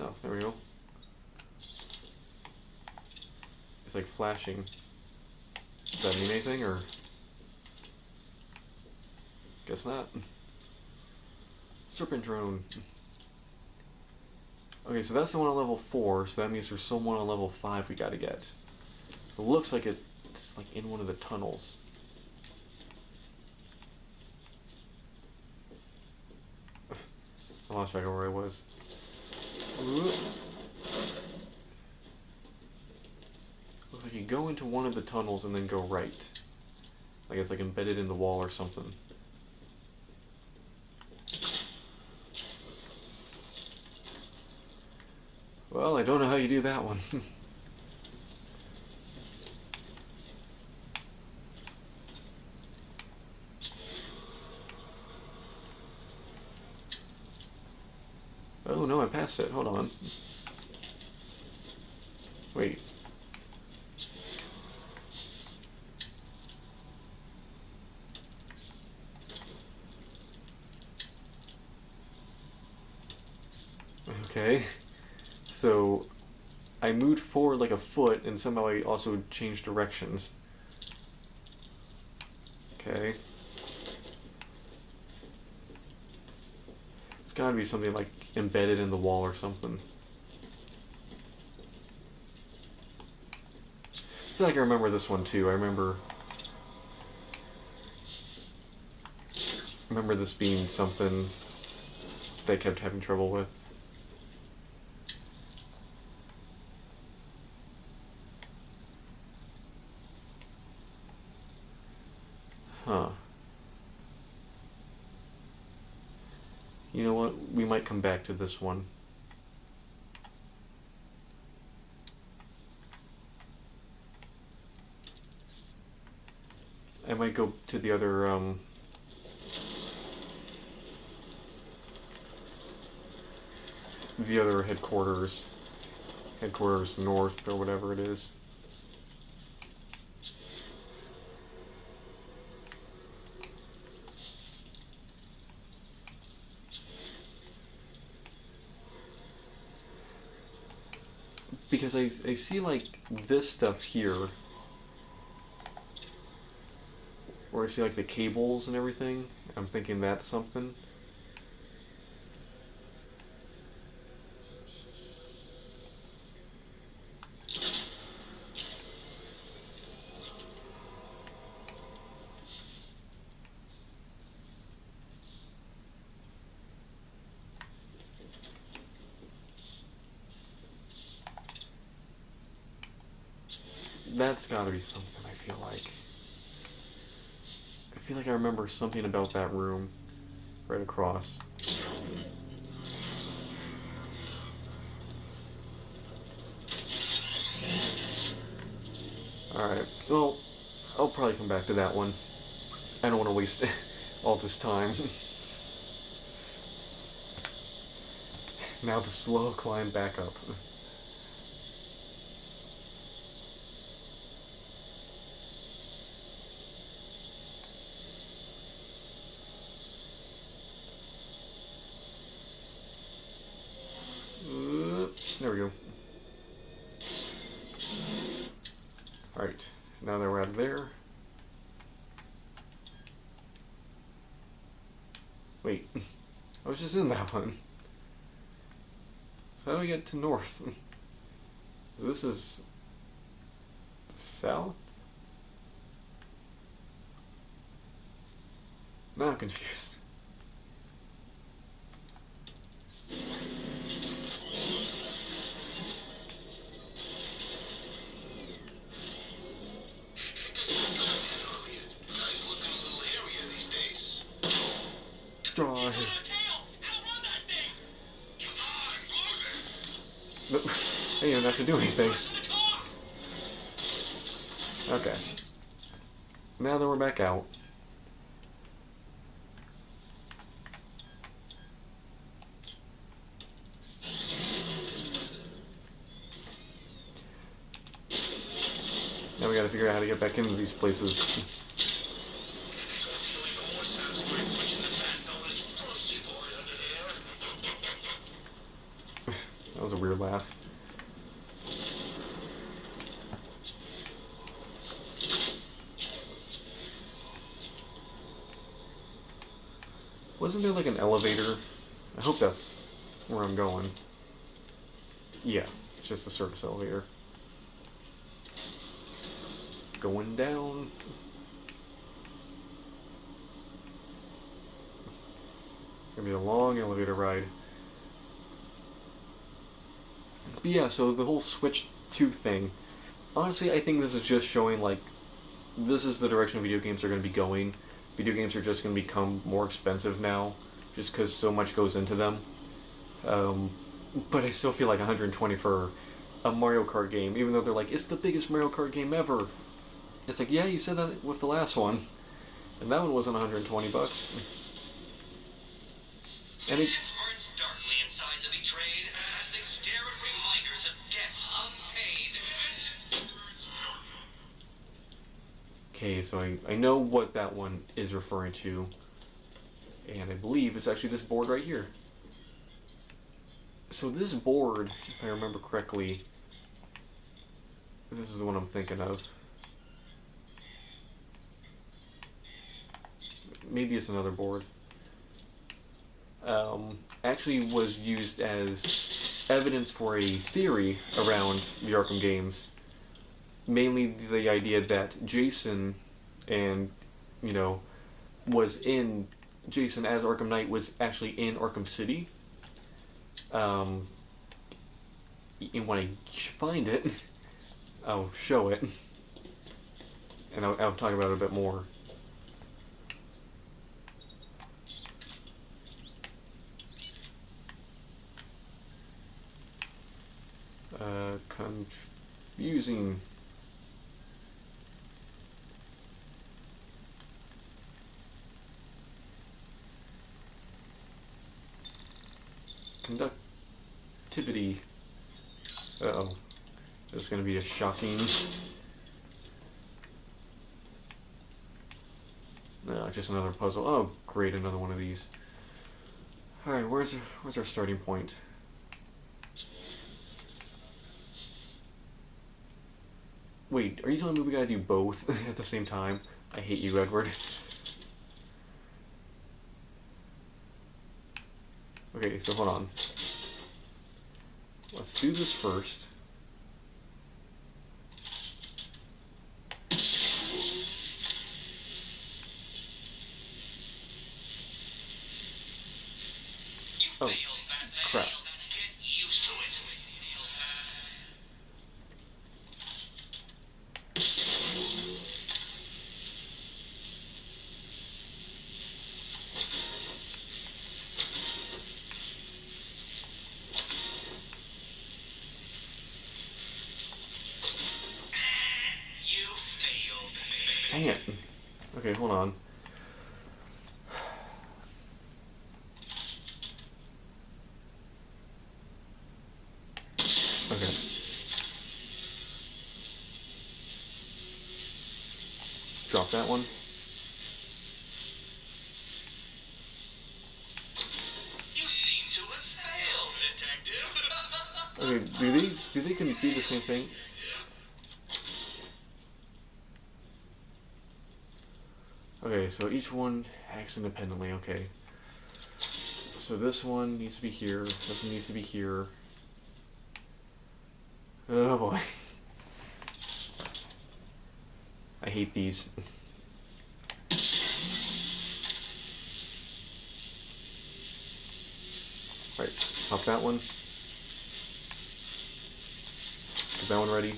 Oh, there we go. It's like flashing. Does that mean anything, or? Guess not. Serpent drone. Okay, so that's the one on level 4, so that means there's someone on level 5 we gotta get. It looks like it's like in one of the tunnels. I lost track of where I was. Looks like you go into one of the tunnels and then go right. Like it's like embedded in the wall or something. Well, I don't know how you do that one. Oh no, I passed it. Hold on. Wait. Okay. So I moved forward like a foot and somehow I also changed directions. Okay. It's gotta be something like embedded in the wall or something. I feel like I remember this one too. I remember this being something they kept having trouble with. Huh. You know what? We might come back to this one. I might go to the other, headquarters. Headquarters north, or whatever it is. Because I see like this stuff here, where I see like the cables and everything. I'm thinking that's something. That's gotta be something, I feel like. I feel like I remember something about that room right across. Alright, well, I'll probably come back to that one. I don't want to waste all this time. Now the slow climb back up. There we go. was just in that one. So how do we get to north? This is south? Now I'm confused. Die. I didn't even have to do anything. Okay. Now that we're back out. Now we gotta figure out how to get back into these places. That was a weird laugh. Wasn't there like an elevator? I hope that's where I'm going. Yeah, it's just a service elevator. Going down. It's gonna be a long elevator ride. But yeah, so the whole Switch 2 thing, honestly, I think this is just showing, like, this is the direction video games are going to be going. Video games are just going to become more expensive now, just because so much goes into them. But I still feel like 120 for a Mario Kart game, even though they're like, it's the biggest Mario Kart game ever. It's like, yeah, you said that with the last one, and that one wasn't 120 bucks. And it... Okay, so I know what that one is referring to, and I believe it's actually this board right here. So this board, if I remember correctly, this is the one I'm thinking of. Maybe it's another board. Actually was used as evidence for a theory around the Arkham games. Mainly the idea that Jason and, you know, Jason as Arkham Knight was actually in Arkham City. And when I find it, I'll show it. And I'll talk about it a bit more. Confusing. Conductivity. Uh-oh. This is going to be a shocking... No, just another puzzle. Oh, great, another one of these. Alright, where's our starting point? Wait, are you telling me we gotta do both at the same time? I hate you, Edward. Okay, so hold on. Let's do this first. Oh, crap. Dang it. Okay, hold on. Okay. Drop that one. You seem to have failed, detective. Okay, do they can do the same thing? Okay, so each one acts independently, okay. So this one needs to be here. This one needs to be here. Oh boy. I hate these. Right, pop that one. Get that one ready.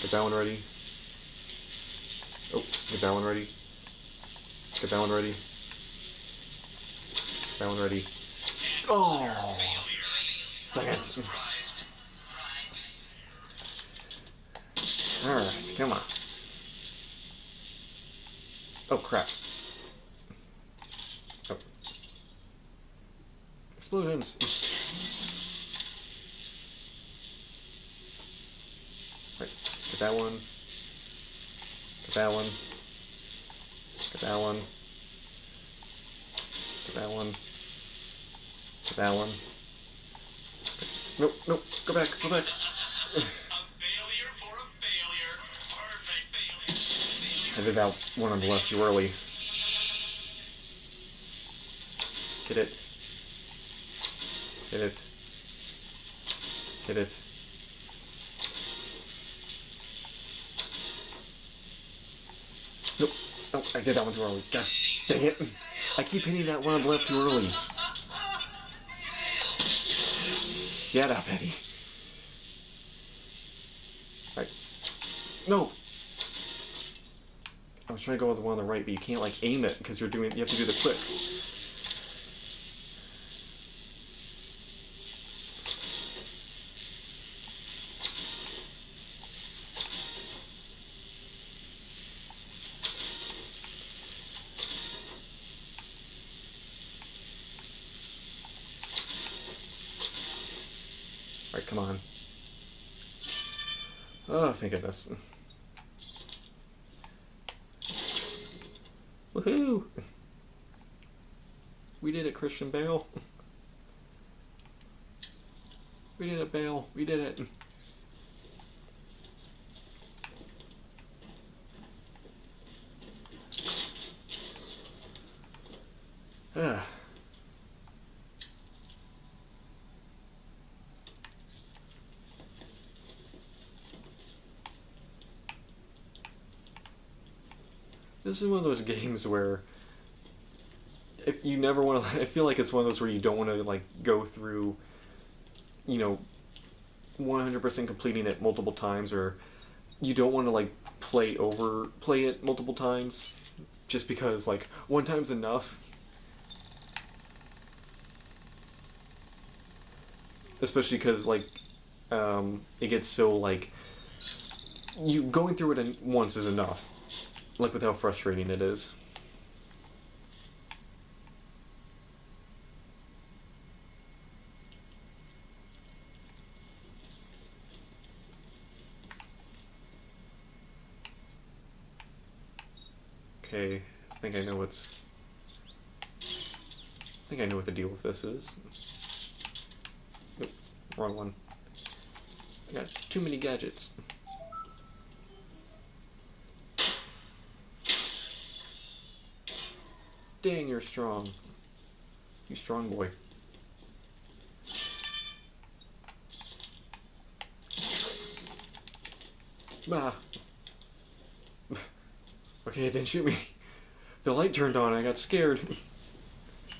Get that one ready. Oh, get that one ready. Get that one ready. Get that one ready. Oh! Dang it. Alright, come on. Oh, crap. Oh. Explosions. Right, get that one. Get that one. Get that one. Get that one. Get that one. Nope, nope, go back, go back. I did that one on the left too early. Get it. Hit it. Hit it. Nope. Nope, I did that one too early. God dang it. I keep hitting that one on the left too early. Shut up, Eddie. Right. No! I was trying to go with the one on the right, but you can't, like, aim it, because you have to do the quick. Alright, come on. Oh, thank goodness. Woohoo! We did it, Christian Bale. We did it, Bale. We did it. Ah. This is one of those games where if you never want to, I feel like it's one of those where you don't want to, like, go through, you know, 100% completing it multiple times, or you don't want to, like, play it multiple times just because, like, one time's enough. Especially because, like, it gets so, like, you going through it once is enough. Like, with how frustrating it is. Okay, I think I know what the deal with this is. Nope, wrong one. I got too many gadgets. Dang, you're strong. You strong boy. Bah. Okay, it didn't shoot me. The light turned on, I got scared.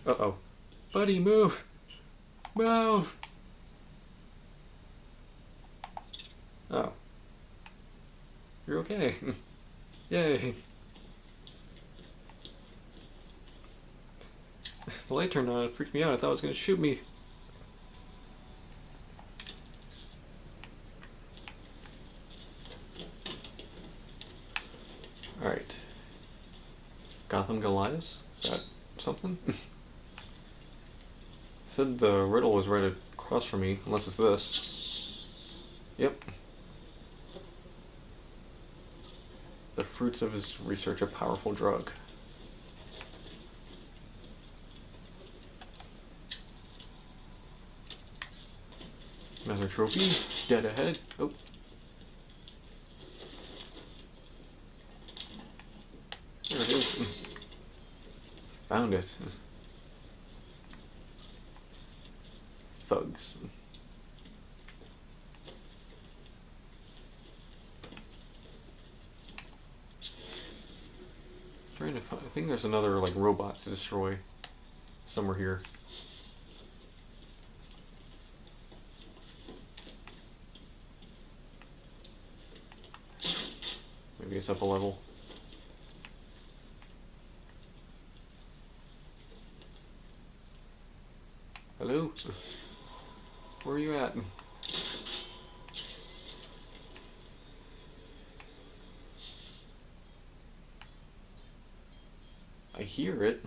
Uh-oh. Buddy, move! Move! Oh. You're okay. Yay. The light turned on, it freaked me out, I thought it was gonna shoot me. Alright. Gotham Goliath? Is that something? It said the riddle was right across from me, unless it's this. Yep. The fruits of his research, a powerful drug. Another trophy. Dead ahead. Oh. There it is. Found it. thugs. Trying to find, I think there's another like robot to destroy somewhere here. Maybe it's up a level. Hello? Where are you at? I hear it.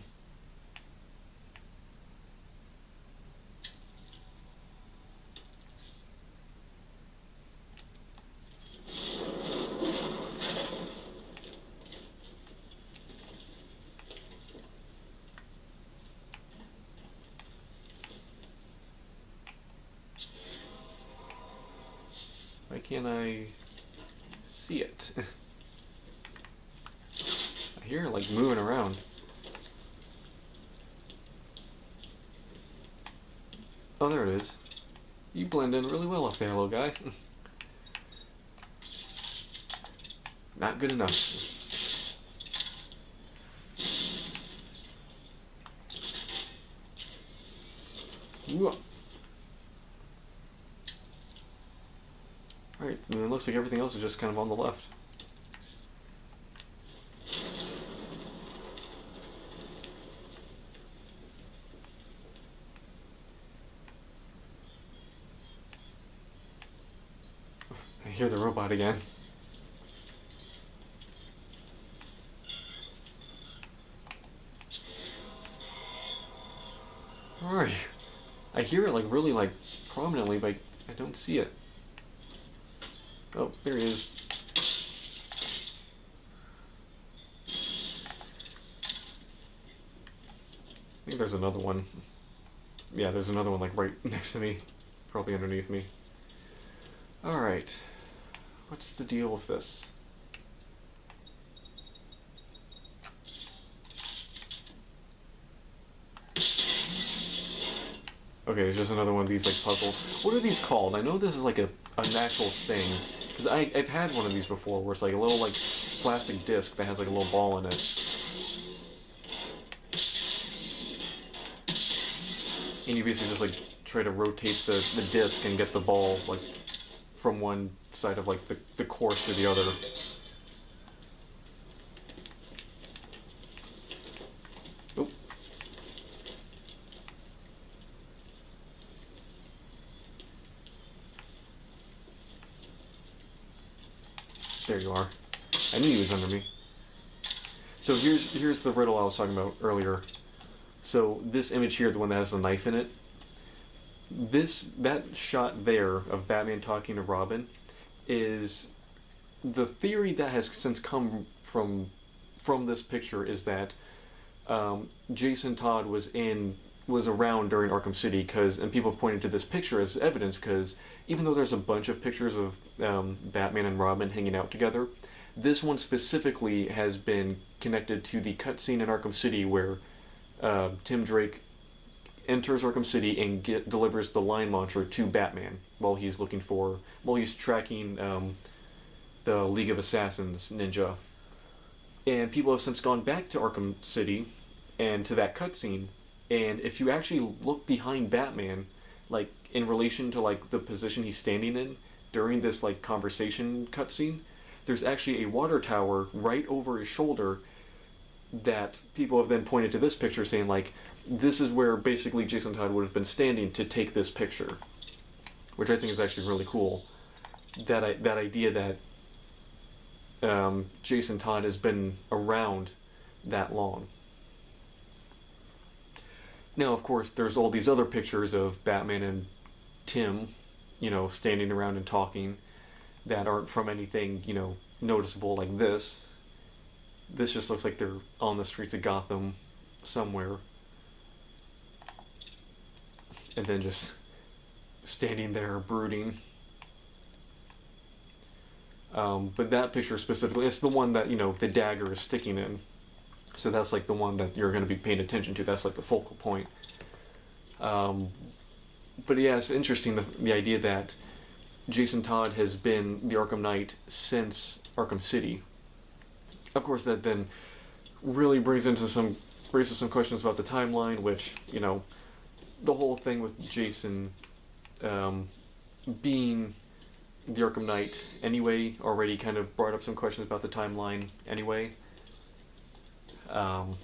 Why can't I see it? I hear it like moving around. Oh, there it is. You blend in really well up there, little guy. Not good enough. Whoa. Alright, and it looks like everything else is just kind of on the left. I hear the robot again. Alright. I hear it like really like prominently, but I don't see it. Oh, there he is. I think there's another one. Yeah, there's another one like right next to me. Probably underneath me. Alright. What's the deal with this? Okay, there's just another one of these like puzzles. What are these called? I know this is like an actual thing. Because I've had one of these before where it's like a little like plastic disc that has like a little ball in it. And you basically just like try to rotate the disc and get the ball like from one side of like the course to the other. Oop. There you are. I knew he was under me. So here's the riddle I was talking about earlier. So this image here, the one that has the knife in it, that shot there of Batman talking to Robin is the theory that has since come from this picture is that Jason Todd was around during Arkham City, and people have pointed to this picture as evidence because even though there's a bunch of pictures of Batman and Robin hanging out together, this one specifically has been connected to the cutscene in Arkham City where Tim Drake enters Arkham City and delivers the line launcher to Batman while he's tracking the League of Assassins ninja. And people have since gone back to Arkham City and to that cutscene, and if you actually look behind Batman, like in relation to like the position he's standing in during this like conversation cutscene, there's actually a water tower right over his shoulder that people have then pointed to this picture saying like this is where basically Jason Todd would have been standing to take this picture, which I think is actually really cool. That idea that Jason Todd has been around that long. Now, of course, there's all these other pictures of Batman and Tim, standing around and talking that aren't from anything, noticeable like this. This just looks like they're on the streets of Gotham somewhere. And then just standing there brooding. But that picture specifically, it's the one that, the dagger is sticking in. So that's like the one that you're going to be paying attention to. That's like the focal point. But yeah, it's interesting the idea that Jason Todd has been the Arkham Knight since Arkham City. Of course, that then really raises some questions about the timeline, which, you know, the whole thing with Jason being the Arkham Knight anyway already kind of brought up some questions about the timeline anyway. And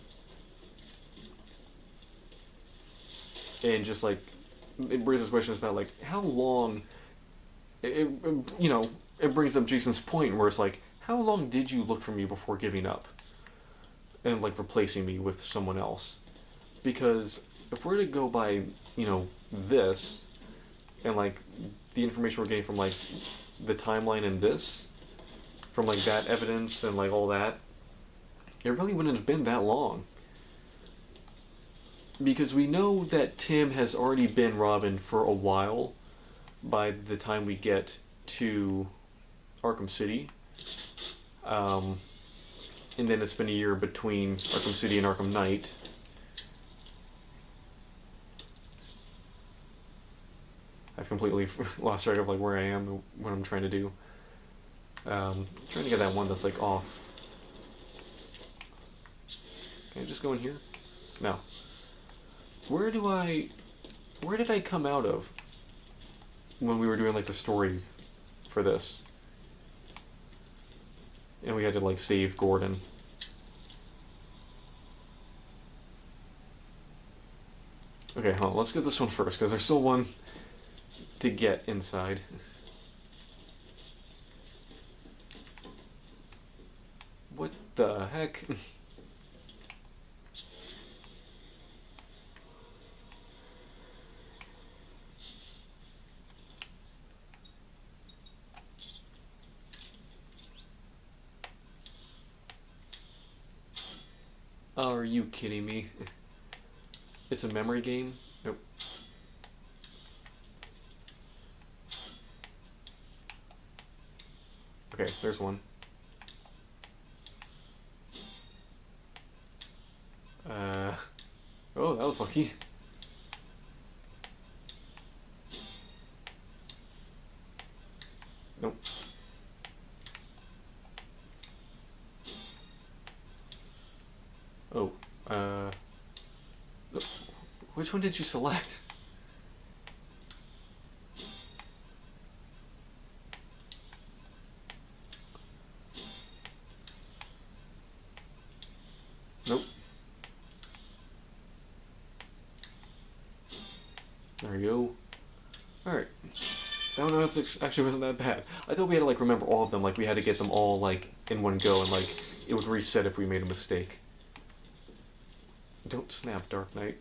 just like it raises questions about like how long you know, it brings up Jason's point where it's like, how long did you look for me before giving up and like replacing me with someone else? Because if we're to go by, you know, this and like the information we're getting from like the timeline in this, from like that evidence and like all that, it really wouldn't have been that long. Because we know that Tim has already been Robin for a while by the time we get to Arkham City. And then it's been a year between Arkham City and Arkham Knight. I've completely lost track of like where I am and what I'm trying to do. Trying to get that one that's like off. Can I just go in here? No. Where did I come out of when we were doing like the story for this? And we had to like save Gordon. Okay, hold on, let's get this one first, because there's still one to get inside. What the heck? Oh, are you kidding me? It's a memory game? Nope. Okay, there's one. Oh, that was lucky. Nope. Oh, which one did you select? Nope. There we go. Alright. That one actually wasn't that bad. I thought we had to like remember all of them, like we had to get them all like in one go and like it would reset if we made a mistake. Don't snap, Dark Knight.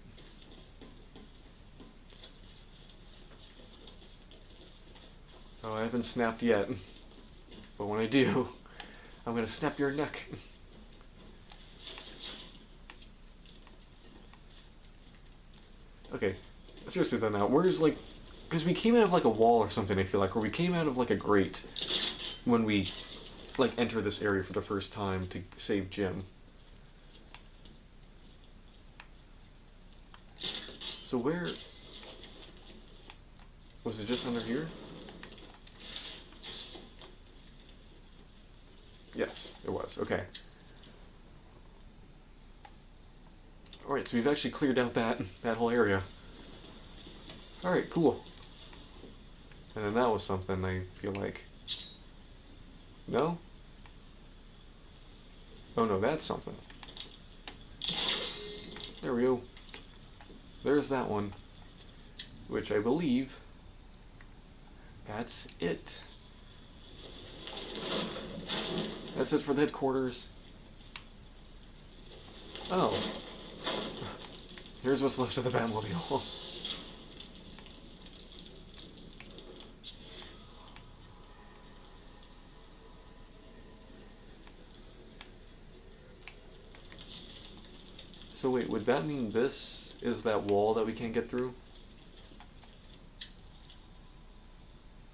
Oh, I haven't snapped yet. But when I do, I'm gonna snap your neck. Okay, seriously though now, where's like... Because we came out of like a wall or something, I feel like, or we came out of like a grate when we like enter this area for the first time to save Jim. So where... Was it just under here? Yes, it was. Okay. Alright, so we've actually cleared out that whole area. Alright, cool. And then that was something, I feel like. No? Oh no, that's something. There we go. There's that one. Which I believe... That's it. That's it for the headquarters. Oh. Here's what's left of the Batmobile. So wait, would that mean this is that wall that we can't get through?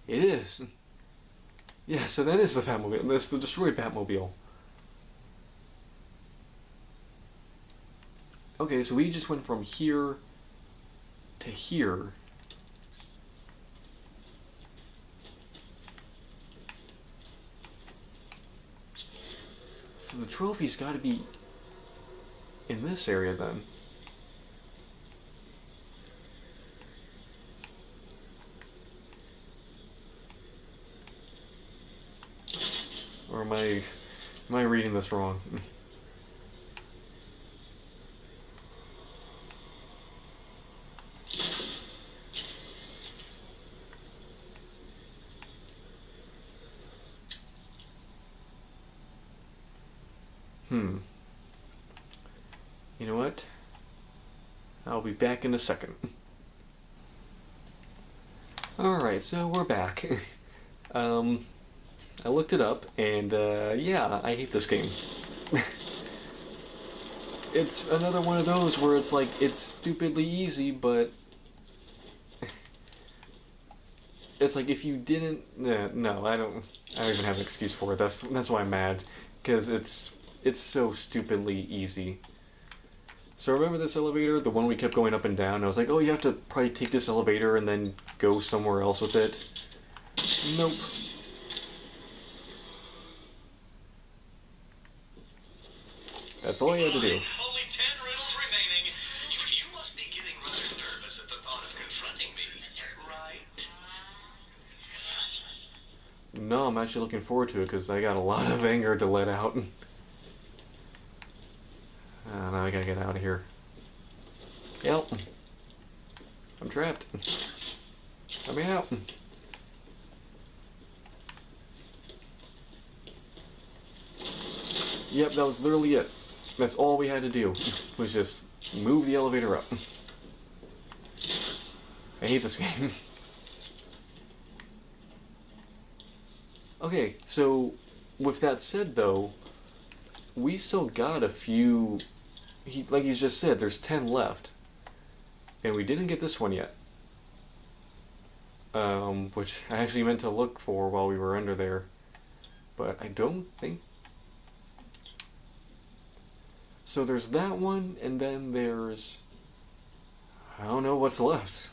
It is! Yeah, so that is the Batmobile. That's the destroyed Batmobile. Okay, so we just went from here to here. So the trophy's got to be in this area then. Or am I reading this wrong? You know what? I'll be back in a second. Alright, so we're back. I looked it up, and yeah, I hate this game. It's another one of those where it's like, it's stupidly easy, but it's like if you didn't, no, I don't even have an excuse for it. That's why I'm mad, because it's so stupidly easy. So remember this elevator, the one we kept going up and down? I was like, oh, you have to probably take this elevator and then go somewhere else with it. Nope. That's all you had to do. Only 10 riddles remaining. You must be getting rather nervous at the thought of confronting me, right? No, I'm actually looking forward to it because I got a lot of anger to let out. Now I gotta get out of here. Yep. I'm trapped. Let me out. Yep, that was literally it. That's all we had to do, was just move the elevator up. I hate this game. Okay, so with that said though, we still got a few, like he's just said, there's 10 left. And we didn't get this one yet. Which I actually meant to look for while we were under there. But I don't think... So there's that one, and then there's... I don't know what's left.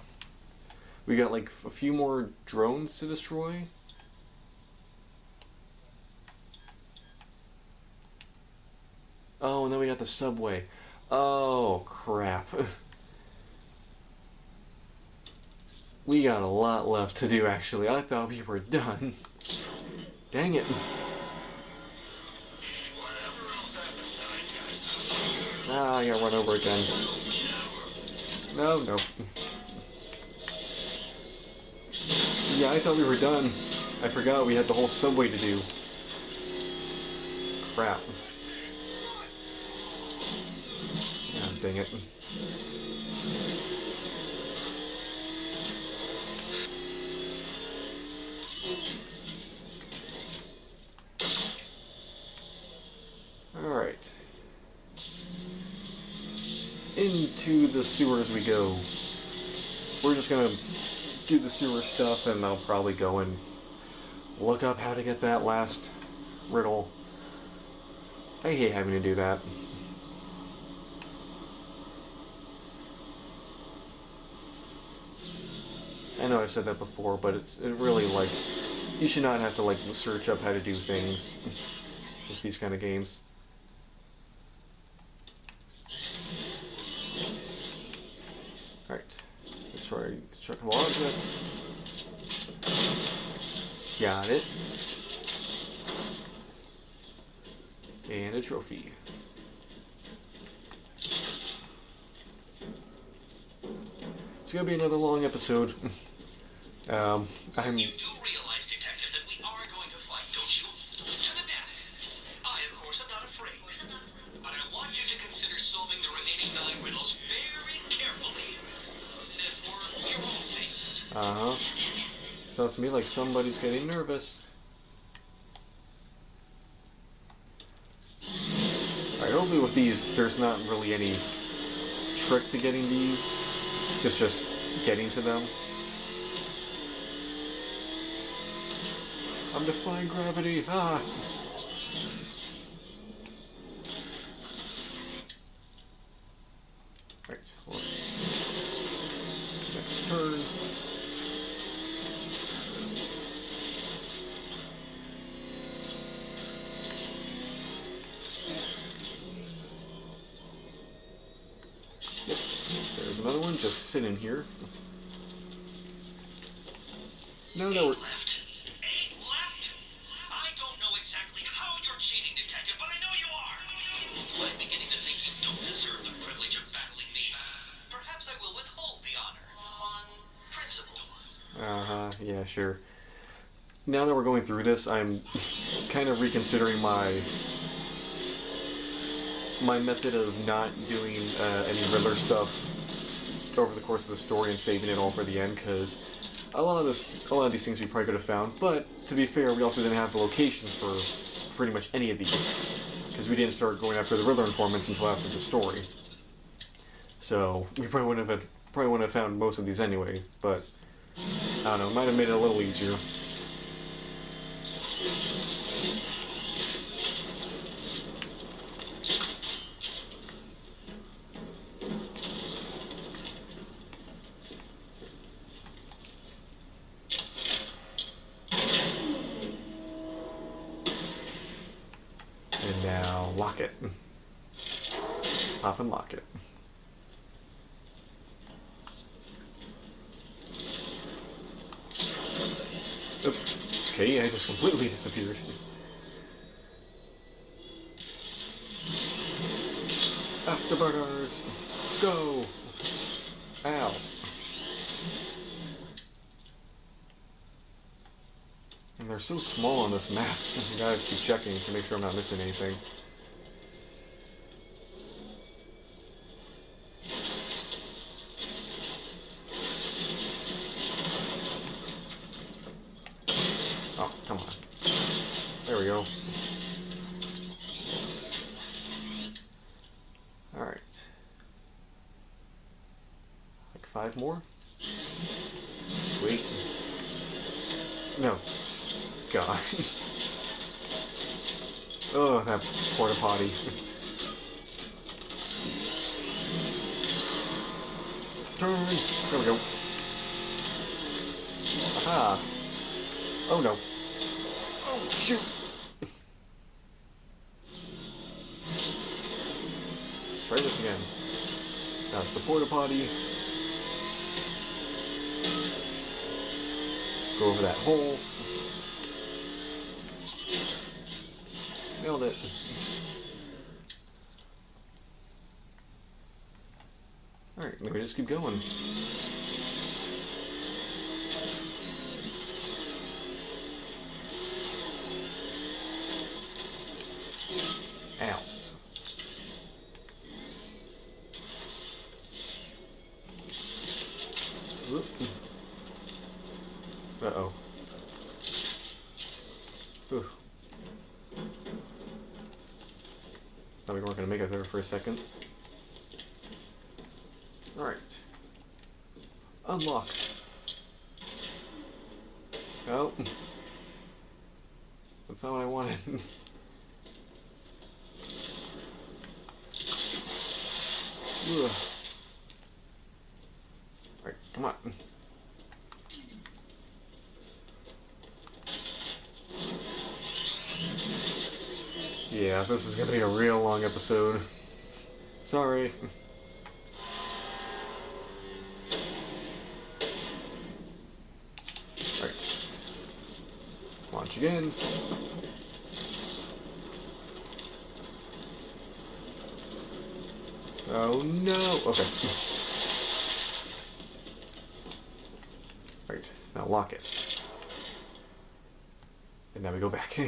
We got like a few more drones to destroy. Oh, and then we got the subway. Oh, crap. We got a lot left to do, actually. I thought we were done. Dang it. Ah, I gotta run over again. No, no. Yeah, I thought we were done. I forgot we had the whole subway to do. Crap. God dang it. Alright. Into the sewers we go. We're just gonna do the sewer stuff, and I'll probably go and look up how to get that last riddle. I hate having to do that. I know I've said that before, but it really, like, you should not have to, like, search up how to do things with these kind of games. Alright. Destroy destructible objects. Got it. And a trophy. It's gonna be another long episode. You do realize, Detective, that we are going to fight, don't you? To the death. I, of course, am not afraid. But I want you to consider solving the remaining 9 riddles very carefully. For your own sake. Uh-huh. Sounds to me like somebody's getting nervous. Alright, hopefully with these, there's not really any trick to getting these. It's just getting to them. I'm defying gravity. Ah! Right. Well, next turn. another one just sitting here. Now that we're... Left. 8 left? I don't know exactly how you're cheating, Detective, but I know you are. I'm beginning to think you don't deserve the privilege of battling me. Perhaps I will withhold the honor. On principle. Uh-huh, yeah, sure. Now that we're going through this, I'm kind of reconsidering my method of not doing any Riddler stuff over the course of the story and saving it all for the end, because a lot of these things we probably could have found, but to be fair, we also didn't have the locations for pretty much any of these, because we didn't start going after the Riddler informants until after the story. So we probably wouldn't have found most of these anyway, but I don't know, it might have made it a little easier. And now lock it. Pop and lock it. Okay, I just completely disappeared. Afterburners! Go! Ow. And they're so small on this map. I gotta keep checking to make sure I'm not missing anything. Oh, come on. There we go. Alright. Like 5 more? Sweet. No. God. Oh, that porta potty. Turn. There we go. Aha. Oh no. Oh shoot. Let's try this again. That's the porta potty. Go over that hole. Nailed it. Alright, maybe just keep going. Ow. Whoop. Uh-oh. Ooh. Thought we weren't going to make it there for a second. Alright. Unlock. Oh. That's not what I wanted. Ugh. Alright, come on. Yeah, this is gonna be a real long episode. Sorry. Alright. Launch again. Oh no! Okay. Right, now lock it. And now we go back.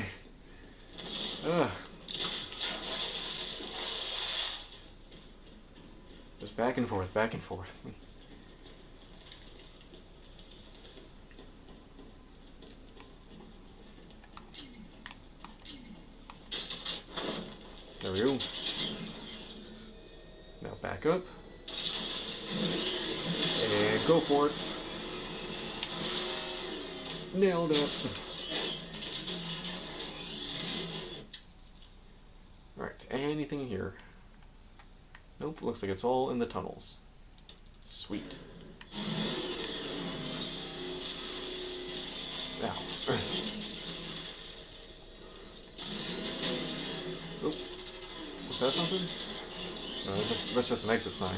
Just back and forth, back and forth. There we go. Now back up. And go for it. Nailed it. Alright, anything here? Nope, looks like it's all in the tunnels. Sweet. Now. Oh, was that something? No, that's just an exit sign.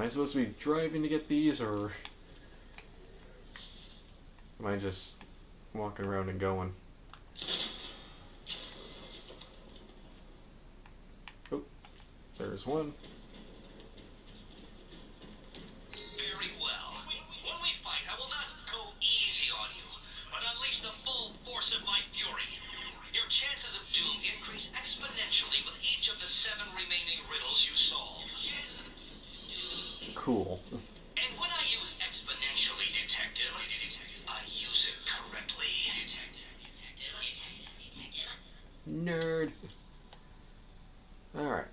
I supposed to be driving to get these, or am I just walking around and going? Oh, there's one. Very well. When we fight, I will not go easy on you, but unleash the full force of my fury. Your chances of doom increase exponentially with each of the 7 remaining riddles you solve. Cool. And when I use exponentially, Detective, I use it correctly. Nerd. Alright.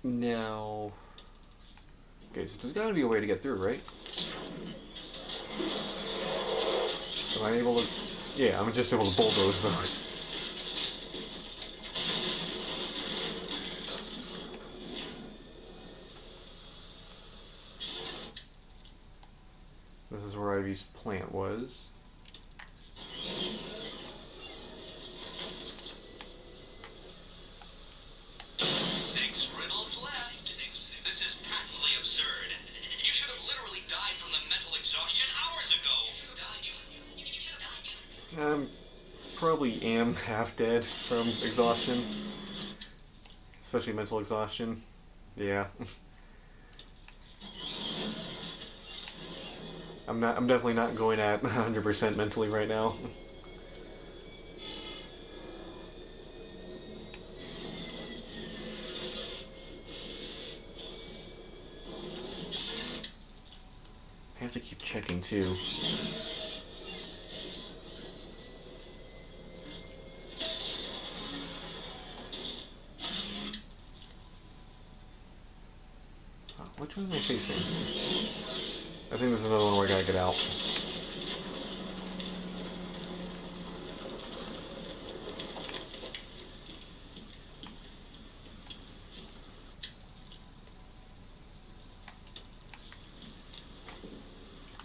Now... Okay, so there's gotta be a way to get through, right? Am I able to... Yeah, I'm just able to bulldoze those. This is where Ivy's plant was. Six riddles left. This is patently absurd. You should have literally died from the mental exhaustion hours ago. Probably am half dead from exhaustion. Especially mental exhaustion. Yeah. I'm definitely not going at 100% mentally right now. I have to keep checking too. Which one am I facing? I think there's another one where I gotta get out.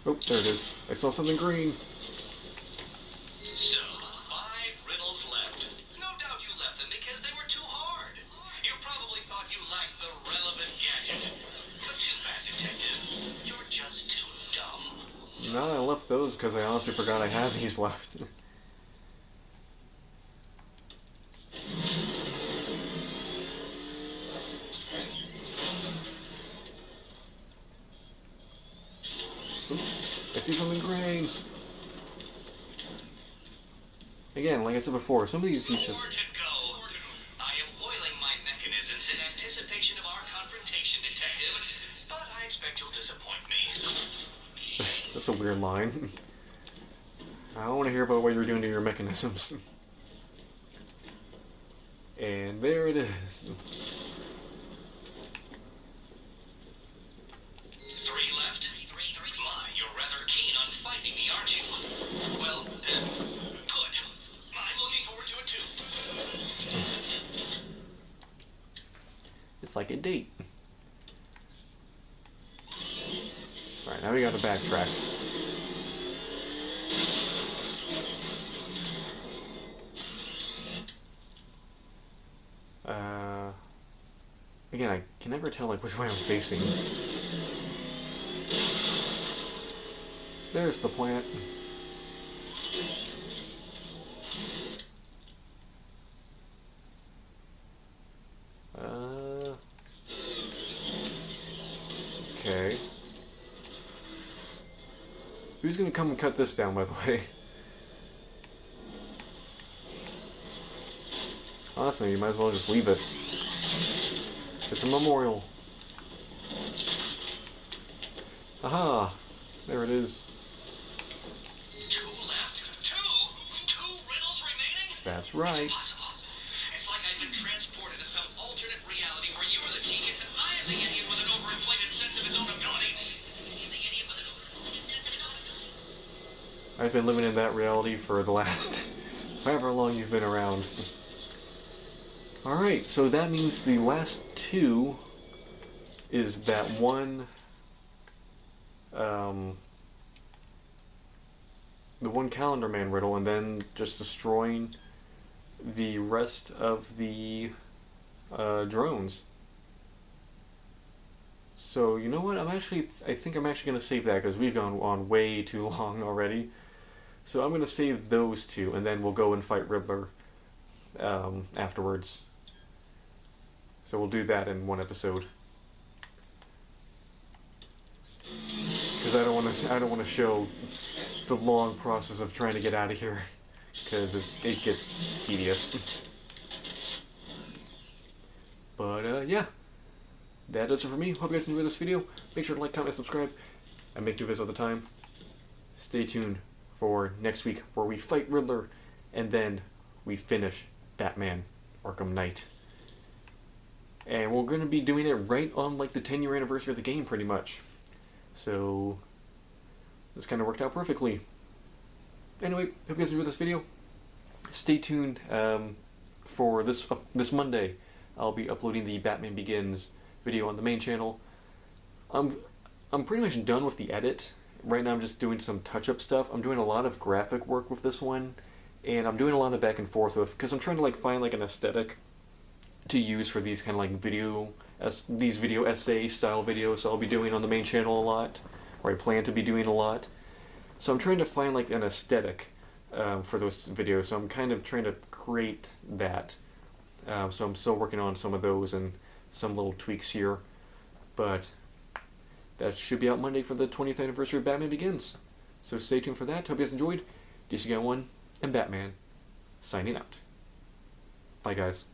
Oh, there it is. I saw something green. So, 5 riddles left. No doubt you left them because they were too hard. You probably thought you lacked the relevant gadget. But too bad, Detective. You're just too dumb. No, I left those because I honestly forgot I had these left. Ooh, I see something green. Again, like I said before, some of these he's just... Forward to go. I am oiling my mechanisms in anticipation of our confrontation, Detective. But I expect you'll disappoint me. That's a weird line. I don't want to hear about what you're doing to your mechanisms. And there it is. 3 left. My, you're rather keen on fighting me, aren't you? Well, good. I'm looking forward to it too. It's like a date. Alright, now we gotta backtrack. Again, I can never tell like which way I'm facing. There's the plant. Okay. Who's gonna come and cut this down, by the way? Honestly, you might as well just leave it. It's a memorial. Aha! There it is. 2 left. 2 riddles remaining? That's right. It's possible. It's like I've been transported to some alternate reality where you are the genius and I am the idiot with an overinflated sense of his own abilities. I've been living in that reality for the last however long you've been around. Alright, so that means the last 2 is that one, the one Calendar Man riddle, and then just destroying the rest of the drones. So you know what? I think I'm actually gonna save that because we've gone on way too long already. So I'm gonna save those two, and then we'll go and fight Riddler afterwards. So we'll do that in one episode. Because I don't want to show the long process of trying to get out of here, because it gets tedious. But yeah, that does it for me. Hope you guys enjoyed this video. Make sure to like, comment, subscribe. I make new videos all the time. Stay tuned for next week, where we fight Riddler, and then we finish Batman Arkham Knight. And we're going to be doing it right on like the 10-year anniversary of the game, pretty much. So this kind of worked out perfectly. Anyway, hope you guys enjoyed this video. Stay tuned for this Monday. I'll be uploading the Batman Begins video on the main channel. I'm pretty much done with the edit. Right now I'm just doing some touch-up stuff. I'm doing a lot of graphic work with this one, and I'm doing a lot of back and forth with, because I'm trying to like find like an aesthetic to use for these kind of like these video essay style videos. So I'll be doing on the main channel a lot, or I plan to be doing a lot. So I'm trying to find like an aesthetic for those videos. So I'm kind of trying to create that. So I'm still working on some of those and some little tweaks here, but that should be out Monday for the 20th anniversary of Batman Begins. So stay tuned for that. Hope you guys enjoyed. DC Guy01 and Batman signing out. Bye guys.